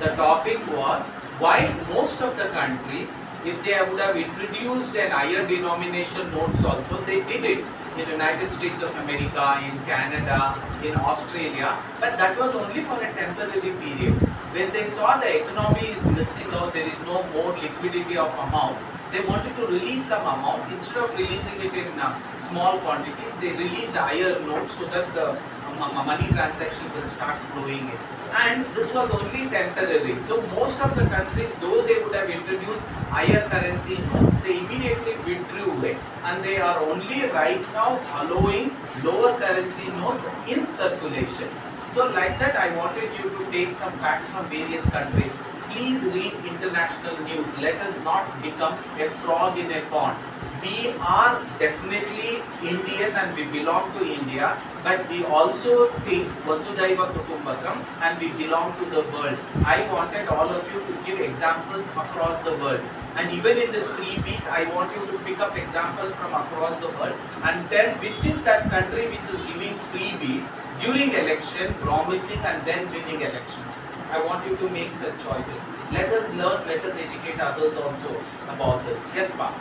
The topic was why most of the countries, if they would have introduced an higher denomination notes also, they did it in United States of America, in Canada, in Australia, but that was only for a temporary period. When they saw the economy is missing out, there is no more liquidity of amount, they wanted to release some amount. Instead of releasing it in small quantities, they released higher notes so that the money transaction will start flowing in. And this was only temporary. So most of the countries, though they would have introduced higher currency notes, they immediately withdrew it, and they are only right now allowing lower currency notes in circulation. So like that, I wanted you to take some facts from various countries. Please read international news. Let us not become a frog in a pond. We are definitely Indian and we belong to India, but we also think Vasudhaiva Kutumbakam and we belong to the world. I wanted all of you to give examples across the world. And even in this freebies, I want you to pick up examples from across the world and tell which is that country which is giving freebies during election, promising and then winning elections. I want you to make such choices. Let us learn, let us educate others also about this. Yes, Pa.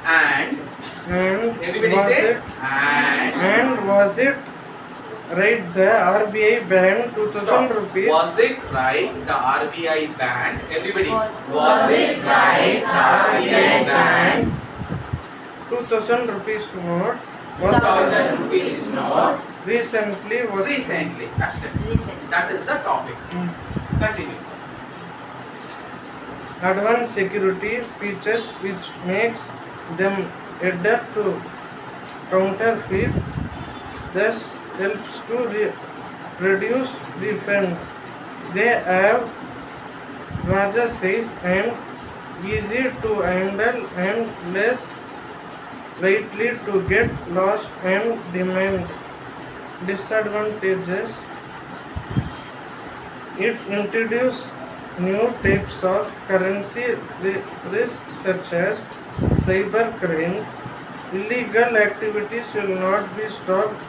And everybody was say it, and was it right the RBI banned 2000 stop. rupees? Was it right the RBI banned? Everybody. Was it right the RBI banned 2000 rupees note was 2000 rupees notes recently was recently. Recent. That is the topic. Continue. advanced security features which makes them harder to counterfeit, thus helps to reduce refund. They have larger size and easy to handle and less likely to get lost and demand. Disadvantages: it introduces new types of currency risks such as cyber crimes. Illegal activities will not be stopped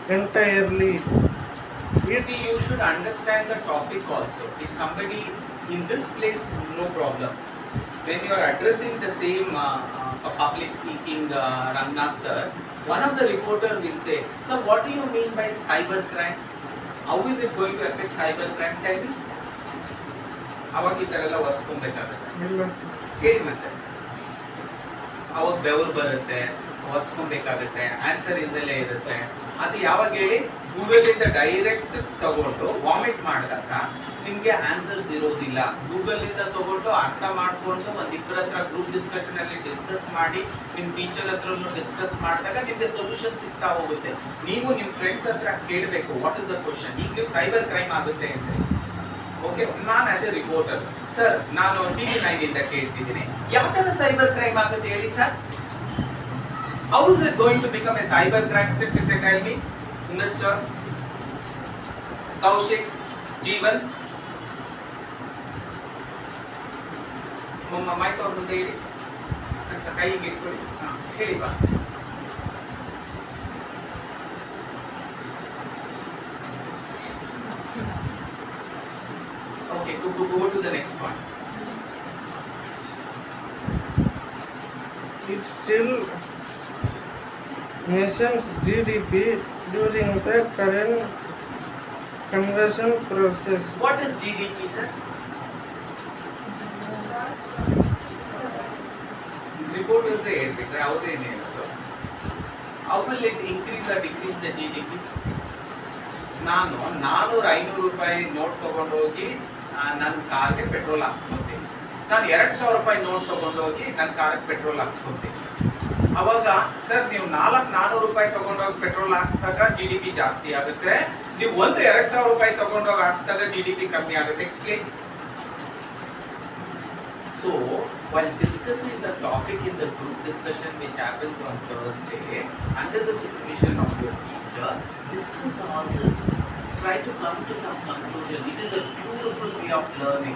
entirely. See, you should understand the topic also. If somebody in this place, no problem. When you are addressing the same public speaking Rangnath sir, one of the reporter will say, "Sir, what do you mean by cyber crime? How is it going to affect cyber crime? Tell me." ಅವಾಗ ಈ ಥರ ಎಲ್ಲ ಒರೆಸ್ಕೊಬೇಕಾಗುತ್ತೆ ಹೇಳಿ ಮತ್ತೆ ಅವಾಗ ಬೆವರು ಬರುತ್ತೆ ಒರೆಸ್ಕೊಬೇಕಾಗುತ್ತೆ answer ಇಲ್ದಲೇ ಇರುತ್ತೆ ಅದು ಯಾವಾಗ ಹೇಳಿ ಗೂಗಲಿಂದ ಡೈರೆಕ್ಟ್ ತಗೊಂಡು ವಾಮಿಟ್ ಮಾಡಿದಾಗ ನಿಮಗೆ ಆನ್ಸರ್ಸ್ ಇರೋದಿಲ್ಲ ಗೂಗಲಿಂದ ತಗೊಂಡು ಅರ್ಥ ಮಾಡಿಕೊಂಡು ಒಂದಿಬ್ಬರ ಹತ್ರ ಗ್ರೂಪ್ ಡಿಸ್ಕಷನ್ ಅಲ್ಲಿ ಡಿಸ್ಕಸ್ ಮಾಡಿ ನಿಮ್ಮ ಟೀಚರ್ ಹತ್ರನು ಡಿಸ್ಕಸ್ ಮಾಡಿದಾಗ ನಿಮಗೆ ಸೊಲ್ಯೂಷನ್ ಸಿಗ್ತಾ ಹೋಗುತ್ತೆ ನೀವು ನಿಮ್ಮ ಫ್ರೆಂಡ್ಸ್ ಹತ್ರ ಕೇಳಬೇಕು ವಾಟ್ ಇಸ್ ದ ಕ್ವಶನ್ ಈಗ ನೀವು ಸೈಬರ್ ಕ್ರೈಮ್ ಆಗುತ್ತೆ ಅಂದರೆ ಓಕೆ ನಾನು ಆಸ್ ಎ ರಿಪೋರ್ಟರ್ ಸರ್ ನಾನು TV9 ಇಂದ ಕೇಳ್ತಿದ್ದೀನಿ ಯಾವ ಥರ ಸೈಬರ್ ಕ್ರೈಮ್ ಆಗುತ್ತೆ ಹೇಳಿ sir how is it going to become a cyber crime tell me mister Kaushik Jeevan mike ಅವ್ರ ಮುಂದೆ ಹೇಳಿ ಕೈಗೆ ಇಟ್ಕೊಳ್ಳಿ ಹೇಳಿ ಬಾ Okay, go to the next point. It's still nation's GDP during the current conversion process. What is GDP, sir? Reporters say it, how will it increase or decrease the GDP? ನಾನು 400-500 ರೂಪಾಯಿ note ತಗೊಂಡೋಗಿ ನನ್ನ ಕಾರ್ಗೆ petrol ಹಾಕ್ಸ್ಕೊತೀನಿ ನಾನು 2000 ರೂಪಾಯಿ note ತಗೊಂಡೋಗಿ ನನ್ನ ಕಾರ್ಗೆ petrol ಹಾಕ್ಸ್ಕೊತೀನಿ ಅವಾಗ sir ನೀವು 400 ರೂಪಾಯಿ ತಗೊಂಡೋಗಿ ಪೆಟ್ರೋಲ್ ಹಾಕ್ಸಿದಾಗ GDP ಜಾಸ್ತಿ ಆಗುತ್ತೆ ನೀವು 2000 ರೂಪಾಯಿ ತಗೊಂಡೋಗಿ ಹಾಕ್ಸಿದಾಗ GDP ಕಮ್ಮಿ ಆಗುತ್ತೆ explain So, while discussing the topic in the group discussion which happens on Thursday, under the supervision of your teacher, discuss all this. try to come to some conclusion. It is a beautiful way of learning.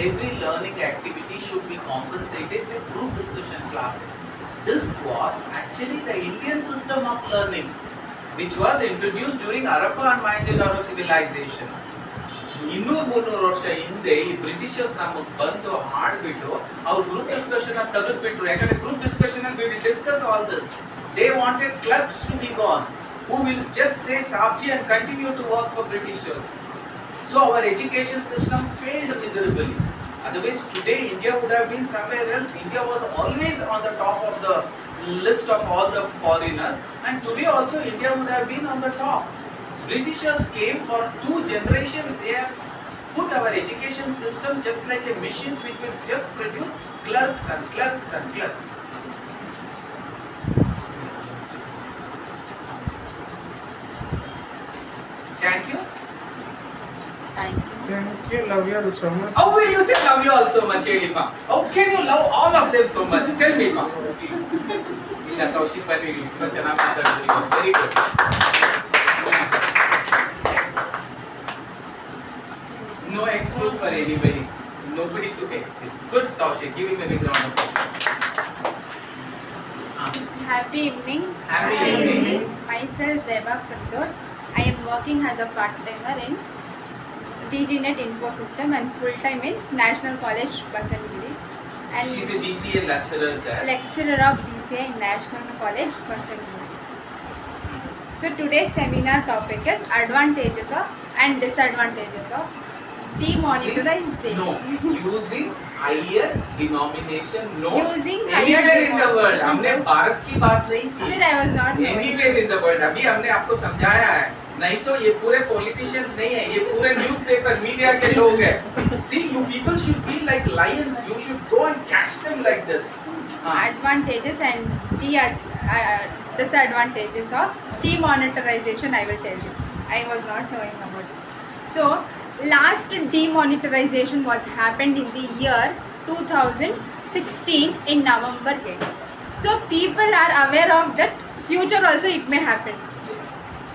Every learning activity should be compensated with group discussion classes. This was actually the Indian system of learning, which was introduced during Harappa and Mohenjo-daro civilization. 200-300 ವರ್ಷ ಹಿಂದೆ ಈ Britishers ನಮಗೆ ಬಂದು ಆಡ್ಬಿಟ್ಟು ಅವ್ರ group discussion ತೆಗೆದ್ಬಿಟ್ರು. ಯಾಕಂದ್ರೆ group discussion ಅಲ್ಲಿ we discuss all this. They wanted clerks to be gone, who will just say sabji and continue to work for Britishers. So our education system failed miserably. Otherwise today India would have been somewhere else. India was always on the top of the list of all the foreigners, and today also India would have been on the top. Britishers came for 2 generations. They have put our education system just like a machines which will just produce clerks and clerks and clerks. Thank you. Thank you. Thank you, love you all so much. How will you say love you all so much, Edima? How can you love all of them so much? Tell me, ma. ಇಲ್ಲ ಕೌಶಿಕ್ ಬನ್ನಿ, ತುಂಬ ಚೆನ್ನಾಗಿ ಮಾತಾಡಿದ್ರಿ. Very good. No excuse for anybody. Nobody took excuse. Good, Kaushik. Give him a big round of applause. Happy evening. Happy evening. Myself Zeba Firdos. I am working as a part-timer in Diginet Infosystems and full-time in National College, Basangiri. And She's a BCA lecturer there. lecturer of BCA in National College, Basangiri. So today's seminar topic is advantages of and disadvantages of demonetization. No, using higher denomination notes Using higher anywhere in the world. denomination हमने notes. Bharat की बात नहीं की. Sir, I was not knowing. Anywhere in the world. अभी हमने आपको समझाया है. नहीं तो ये पूरे politicians नहीं है. ये पूरे newspaper media के लोग हैं. See, you people should be like lions. You should go and catch them like this. Advantages and disadvantages of demonetization, I will tell you. I was not knowing about it. So last demonetization was happened in the year 2016 in November 8. So people are aware of that future also it may happen.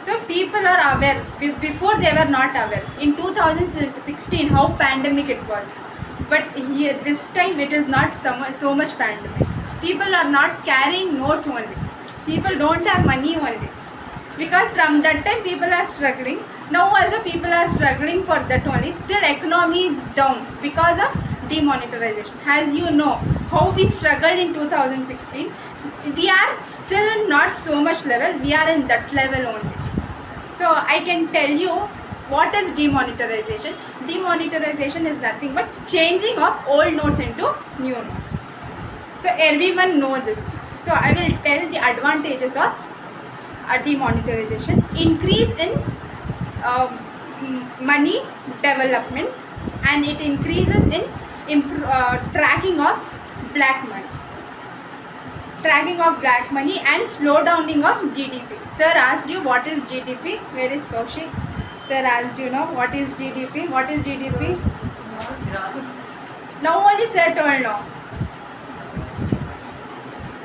So people are aware. Before they were not aware. In 2016 how pandemic it was. But here this time it is not so much pandemic. People are not carrying notes only. People don't have money only. Because from that time people are struggling. Now also people are struggling for that only. Still economy is down because of demonetization. As you know how we struggled in 2016, we are still not so much level. We are in that level only. So I can tell you what is demonetization. Demonetization is nothing but changing of old notes into new notes. So everyone know this. So I will tell the advantages of demonetization. Increase in money development, and it increases in tracking of black money. Tracking of black money and slow downing of GDP. Sir asked you what is GDP. Where is Kaushik? Sir asked you know what is GDP. What is GDP? Now only sir told no.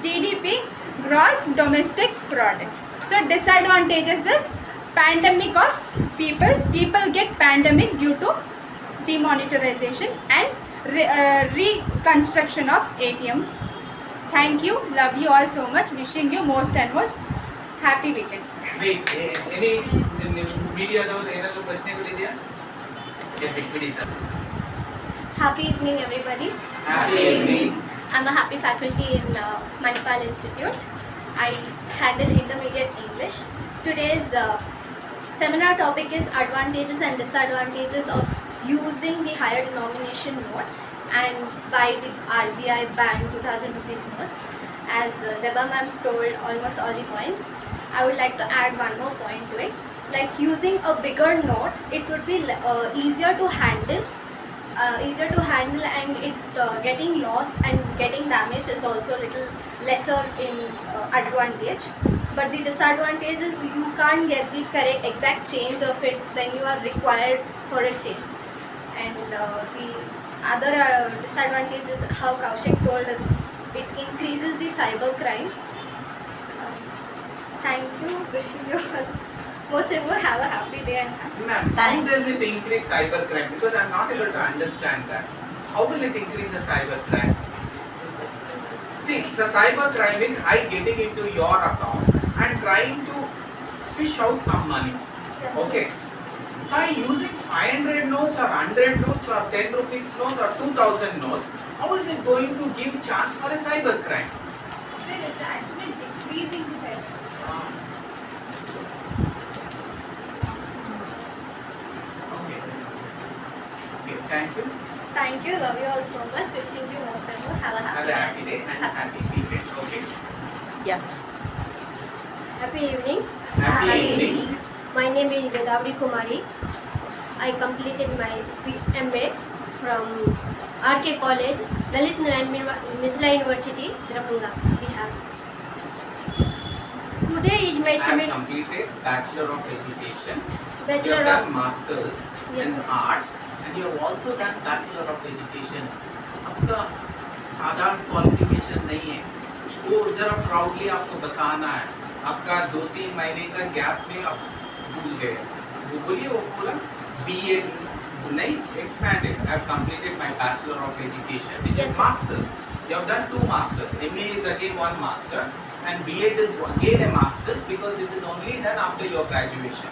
GDP, gross domestic product. So disadvantages is pandemic of people get pandemic due to demonetization and reconstruction of ATMs. Thank you, love you all so much, wishing you most and most happy weekend. Wait, any media ಏನಾದರೂ ಪ್ರಶ್ನೆಗಳಿದೆಯಾ? ಬಿಡಿ sir. Happy evening, everybody. Happy evening. I'm a happy faculty in Manipal Institute. I handle intermediate English. Today's seminar topic is advantages and disadvantages of using the higher denomination notes and why did RBI ban 2000 rupees notes. As Zeba ma'am told almost all the points, I would like to add one more point to it. Like using a bigger note, it would be easier to handle and it getting lost and getting damaged is also a little lesser in advantage. But the disadvantage is you can't get the correct exact change of it when you are required for a change. And the other disadvantage is how Kaushik told us, it increases the cyber crime. Thank you, wishing you all Moreover, have a happy day and Ma'am, how does it increase cybercrime? Because I'm not able to understand that. How will it increase the cybercrime? See, the cybercrime is I getting into your account and trying to fish out some money. Okay. By using 500 notes or 100 notes or 10 rupees notes or 2000 notes, how is it going to give chance for a cybercrime? Sir, it's actually decreasing the cyber. Okay. Okay, thank you. thank you. Love you all so much. Wishing you most and more. Have a Have happy a happy day and happy weekend. Okay. Yeah. Happy evening. Happy evening. My name is Godavari Kumari. I completed my MA from RK College, Lalit Narayan Mithila University, Darbhanga, Bihar. Today is my I have seminar. completed Bachelor of Education. You Bachelor have done of Masters Yes, in sir. Arts and you have also done Bachelor of Education. आपका साधारण qualification नहीं है, वो जरा proudly आपको बताना है. आपका 2-3 महीने का गैप में आप भूल गए. वो बोलिए वो पूरा B.Ed नहीं expanded. I have completed my Bachelor of Education, which Yes, is sir. Masters. You have done 2 Masters. MA is again 1 Master. And B.Ed is again a master's because it is only done after your graduation.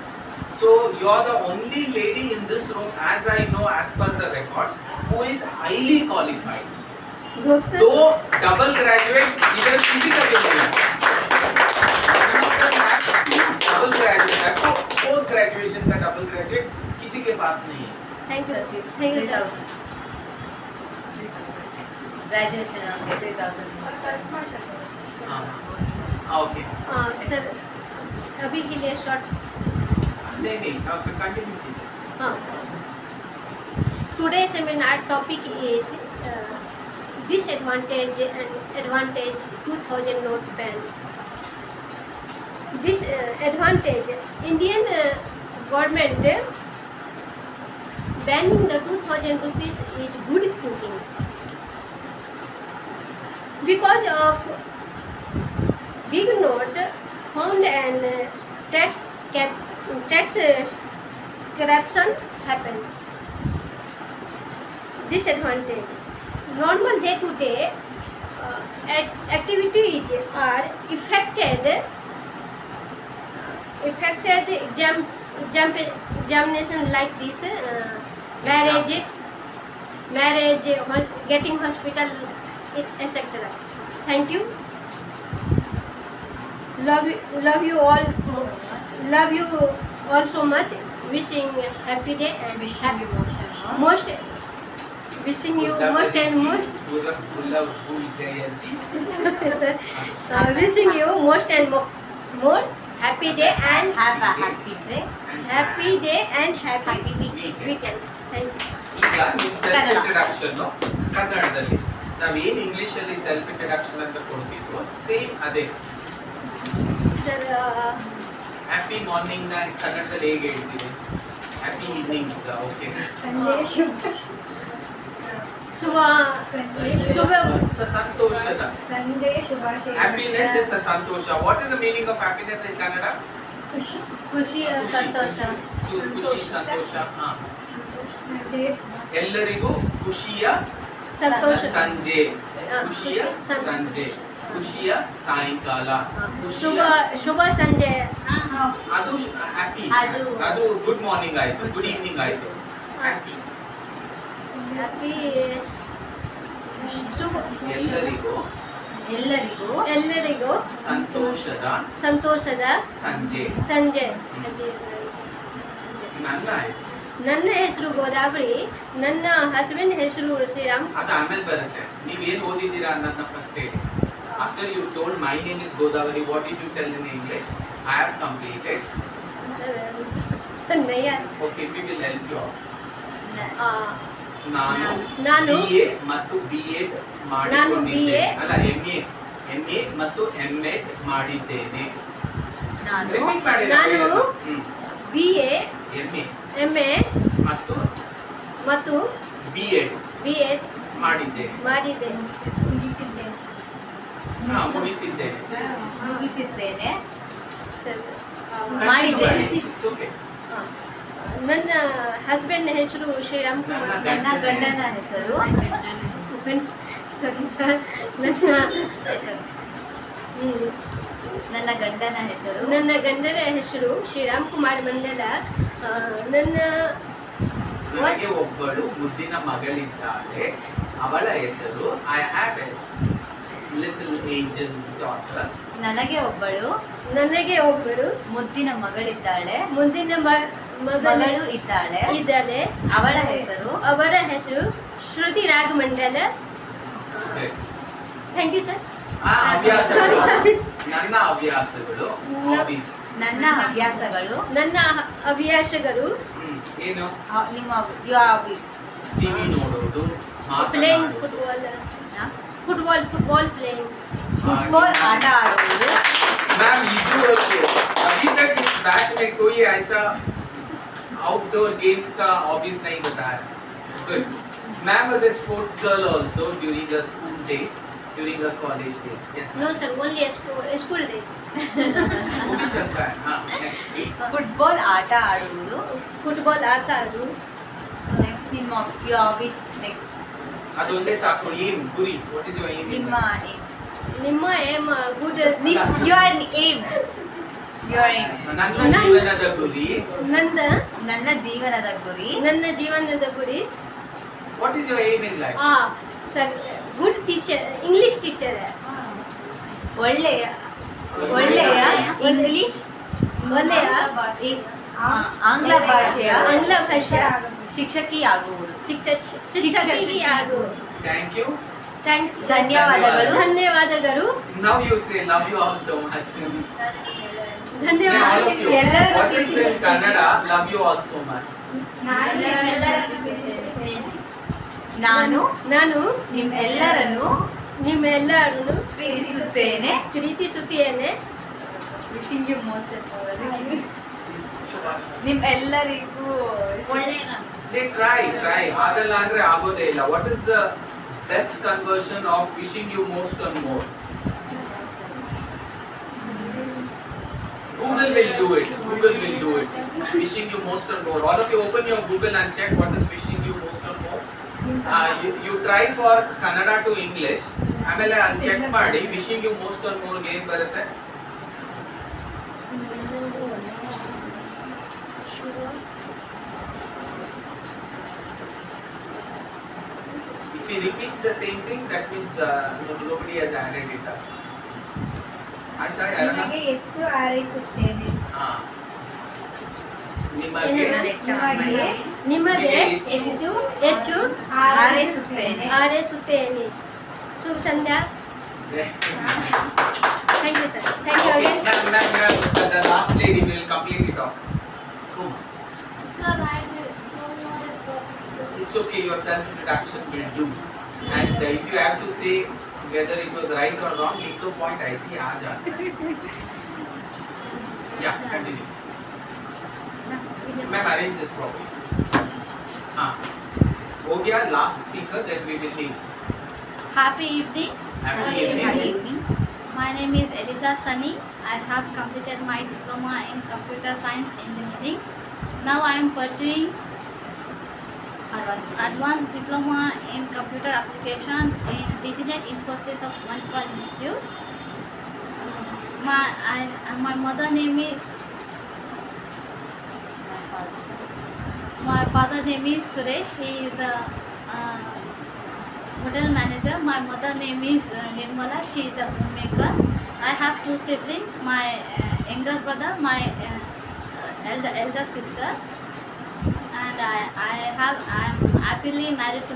So you are the only lady in this room, as I know, as per the records, who is highly qualified. Good, sir. दो double graduate इधर किसी का भी नहीं है. Double graduate, post graduation का double graduate किसी के पास नहीं है. Thank you. Thank you, sir. 3000 graduation after 3000 Okay. Sir, अभी के लिए शॉर्ट. नहीं कंटिन्यू कीजिए. Today's seminar topic is disadvantage and advantage 2000 note ban. Disadvantage: Indian government banning the 2000 rupees is good thinking. Because of big note found and tax corruption happens. Disadvantage: normal day-to-day activities are affected examination like this, marriage, getting hospital, etc. Thank you. Love you all. Love you all so much. Wishing happy day and wishing you most and more. most wishing you most and most. Sir, wishing you most and more happy day and Have a happy day. happy weekend. Thank you. ಈಗ ನೀವು self introduction ಕನ್ನಡದಲ್ಲಿ ನಾವೇನು English ಅಲ್ಲಿ self introduction ಅಂತ ಕೊಡ್ತಿದ್ವೋ same ಅದೇ. Sir, happy morning ನ ಕನ್ನಡದಲ್ಲಿ ಹೇಗೆ ಹೇಳ್ತೀವಿ? Happy evening. ಓಕೆ. ಸಂತೋಷದ. ಹ್ಯಾಪಿನೆಸ್ ಇಸ್ ಸಂತೋಷ. What is the meaning of happiness in Kannada? ಖುಷಿ ಸಂತೋಷ. ಖುಷಿ ಸಂತೋಷ. ಎಲ್ಲರಿಗೂ ಖುಷಿಯ ಸಂಜೆ, ಖುಷಿಯ ಸಂಜೆ, ಖುಷಿಯ ಸಾಯಂಕಾಲ, ಶುಭ ಸಂಜೆ. ಅದು ಹ್ಯಾಪಿ. ಅದು ಗುಡ್ ಮಾರ್ನಿಂಗ್ ಆಯ್ತು, ಗುಡ್ ಈವ್ನಿಂಗ್ ಆಯ್ತು. ಹ್ಯಾಪಿ ಎಲ್ಲರಿಗೂ ಸಂತೋಷದ ಸಂಜೆ. ನನ್ನ ಹೆಸರು ಗೋದಾವರಿ, ನನ್ನ ಹಸ್ಬೆಂಡ್ ಹೆಸರು ಶ್ರೀರಾಮ್. ಅದು ಆಮೇಲೆ ಬರುತ್ತೆ. ನೀವೇನು ಓದಿದ್ದೀರಾ ಅನ್ನೋದನ್ನ ಫಸ್ಟ್ ಹೇಳಿ. After you told my name is Godavari, what did you tell in English? I have completed. Okay, we will help you out. ನಾನು BA ಮತ್ತು B.Ed ಮಾಡಿಕೊಂಡಿದ್ದೇನೆ. ಅಲ್ಲ, MA ಮತ್ತು M.Ed ಮಾಡಿದ್ದೇನೆ. ನಾನು BA, MA ಮತ್ತು B.Ed ಮಾಡಿದ್ದೇನೆ. ಮುಗಿಸಿದ್ದೇನೆ. ಸರಿ. ಮಾಡಿದ್ದೆ. It's okay. ನನ್ನ ಹಸ್ಬೆಂಡ್ ಹೆಸರು ಶ್ರೀರಾಮ್ ಕುಮಾರ್. ನನ್ನ ಗಂಡನ ಹೆಸರು ಸರಿ ಸರ್. ನನ್ನ ಗಂಡನ ಹೆಸರು ನನ್ನ ಗಂಡನ ಹೆಸರು ಶ್ರೀರಾಮ್ ಕುಮಾರ್ ಮಂಡಲ. ನನ್ನ ನನಗೆ ಒಬ್ಬಳು ಮುದ್ದಿನ ಮಗಳಿದ್ದಾಳೆ, ಅವಳ ಹೆಸರು I have a little angels daughter. ನನಗೆ ಒಬ್ಬಳು ಮುದ್ದಿನ ಮಗಳಿದ್ದಾಳೆ, ಮುಂದಿನ ಮಗಳು ಇದ್ದಾಳೆ. ಅವಳ ಹೆಸರು Shruti Ragamandala. Thank you sir. ನನ್ನ ಹವ್ಯಾಸಗಳು hobbies. ನನ್ನ ಹವ್ಯಾಸಗಳು ಏನು? ನಿಮ್ಮ your hobbies. ಟಿವಿ ನೋಡೋದು, ಪ್ಲೇಯಿಂಗ್ ಮಾತನಾಡೋದು, ಫುಟ್ಬಾಲ್ ಪ್ಲೇಯಿಂಗ್. फुटबॉल आटा आडोದು. मैम इधर अभी तक इस बैच में कोई ऐसा आउटडोर गेम्स का हॉबीज नहीं बताया. Good. Ma'am was a sports girl also during her school days, during her college days. Yes, ma'am. No sir, only school day. वो भी चलता है. हाँ. ಫುಟ್ಬಾಲ್ ಆಟ ಆಡುವುದು. ಫುಟ್ಬಾಲ್ ಆಟ ಆಡು. ನೆಕ್ಸ್ಟ್ ನಿಮ್ಮ your hobby next. ಅದೊಂದೇ ಸಾಕು. ಏಮ್ ಗುರಿ. What is your aim? ನಿಮ್ಮ ಏಮ್ ಗುಡ್. Your aim. ನನ್ನ ಜೀವನದ ಗುರಿ. ನನ್ನ ಜೀವನದ ಗುರಿ. What is your aim in life? Sir good teacher, English teacher. ಒಳ್ಳೆಯ ಇಂಗ್ಲಿಷ್, ಆಂಗ್ಲ ಭಾಷೆಯ ಶಿಕ್ಷಕಿಯಾಗುವುದು. Thank you. ಧನ್ಯವಾದಗಳು. Now you say love you all so much. ಧನ್ಯವಾದ. All of you. What is in Kannada? Love you all so much. ನಾನು ನಿಮ್ಮೆಲ್ಲರನ್ನು ಪ್ರೀತಿಸುತ್ತೇನೆ. Wishing you most ನಿಮ್ಮೆಲ್ಲರಿಗೂ try ಆಗಲ್ಲ ಅಂದ್ರೆ ಆಗೋದೇ ಇಲ್ಲ. What is the best conversion of wishing you most and more? Google will do it. Wishing you most and more. All of you open your Google and check what is wishing you most and more. You try for Kannada to English. ಆಮೇಲೆ ಅಲ್ಲಿ check ಮಾಡಿ wishing you most and more ಏನು ಬರುತ್ತೆ. If he repeats the same thing, that means nobody has added it up. ಆಯ್ತಾ ಯಾರನ್ನ? ಹೆಚ್ಚು ಹಾರೈಸುತ್ತೇನೆ. ನಿಮಗೆ ಹೆಚ್ಚು ಹಾರೈಸುತ್ತೇನೆ. ಶುಭ ಸಂಧ್ಯಾ. Thank you sir. Thank you again. Ma'am, the last lady will complete it off. Sir, It's okay, your self introduction will do. And if you have to say whether it was right or wrong, leave the point I see aa jata hai. Yeah, continue. Ma'am, arrange this properly. Ho gaya, last speaker, then we will leave. Happy evening. Happy evening. My name is Eliza Sunny. I have completed my diploma in computer science engineering. Now I am pursuing advanced diploma in computer application in Diginet Infosystems of Manipal Institute. My mother name is my father name is Suresh. He is a hotel manager. My mother name is Nirmala. She is a homemaker. I have two siblings. My younger brother, my elder sister, and I am happily married.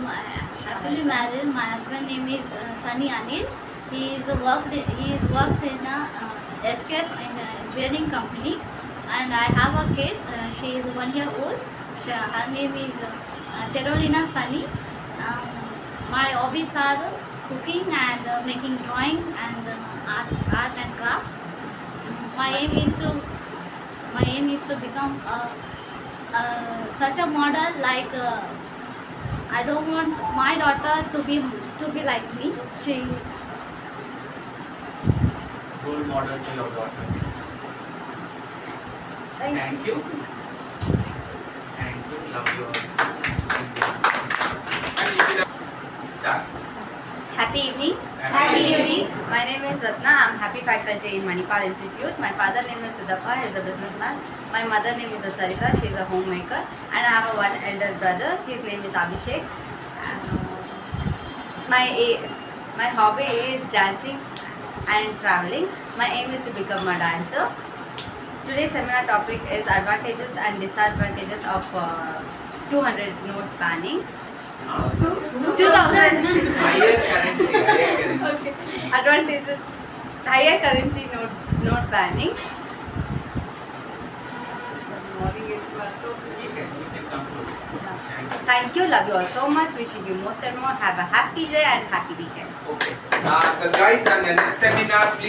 My husband name is Sunny Anil. He works in a escape in a wedding company, and I have a kid. She is 1 year old. Her name is Terolina Sunny. My hobbies are cooking and making drawing and art and crafts. My aim is to become such a model. Like I don't want my daughter to be like me. She Role model to your daughter. Thank you. Thank you. Love you also. Thank you. Start. Happy evening. Happy evening. My name is Ratna. I'm happy faculty in Manipal Institute. My father name is Siddhappa. He's a businessman. My mother name is Sarita. She's a homemaker. And I have a one elder brother. His name is Abhishek. My hobby is dancing and traveling. My aim is to become a dancer. Today's seminar topic is advantages and disadvantages of 200 notes banning. 2000. Higher currency. Okay. Advantages. Higher currency note banning. You can conclude. Thank you. Love you all so much. Wishing you most and more. Have a happy day and happy weekend. Okay. Guys, on the next seminar, please.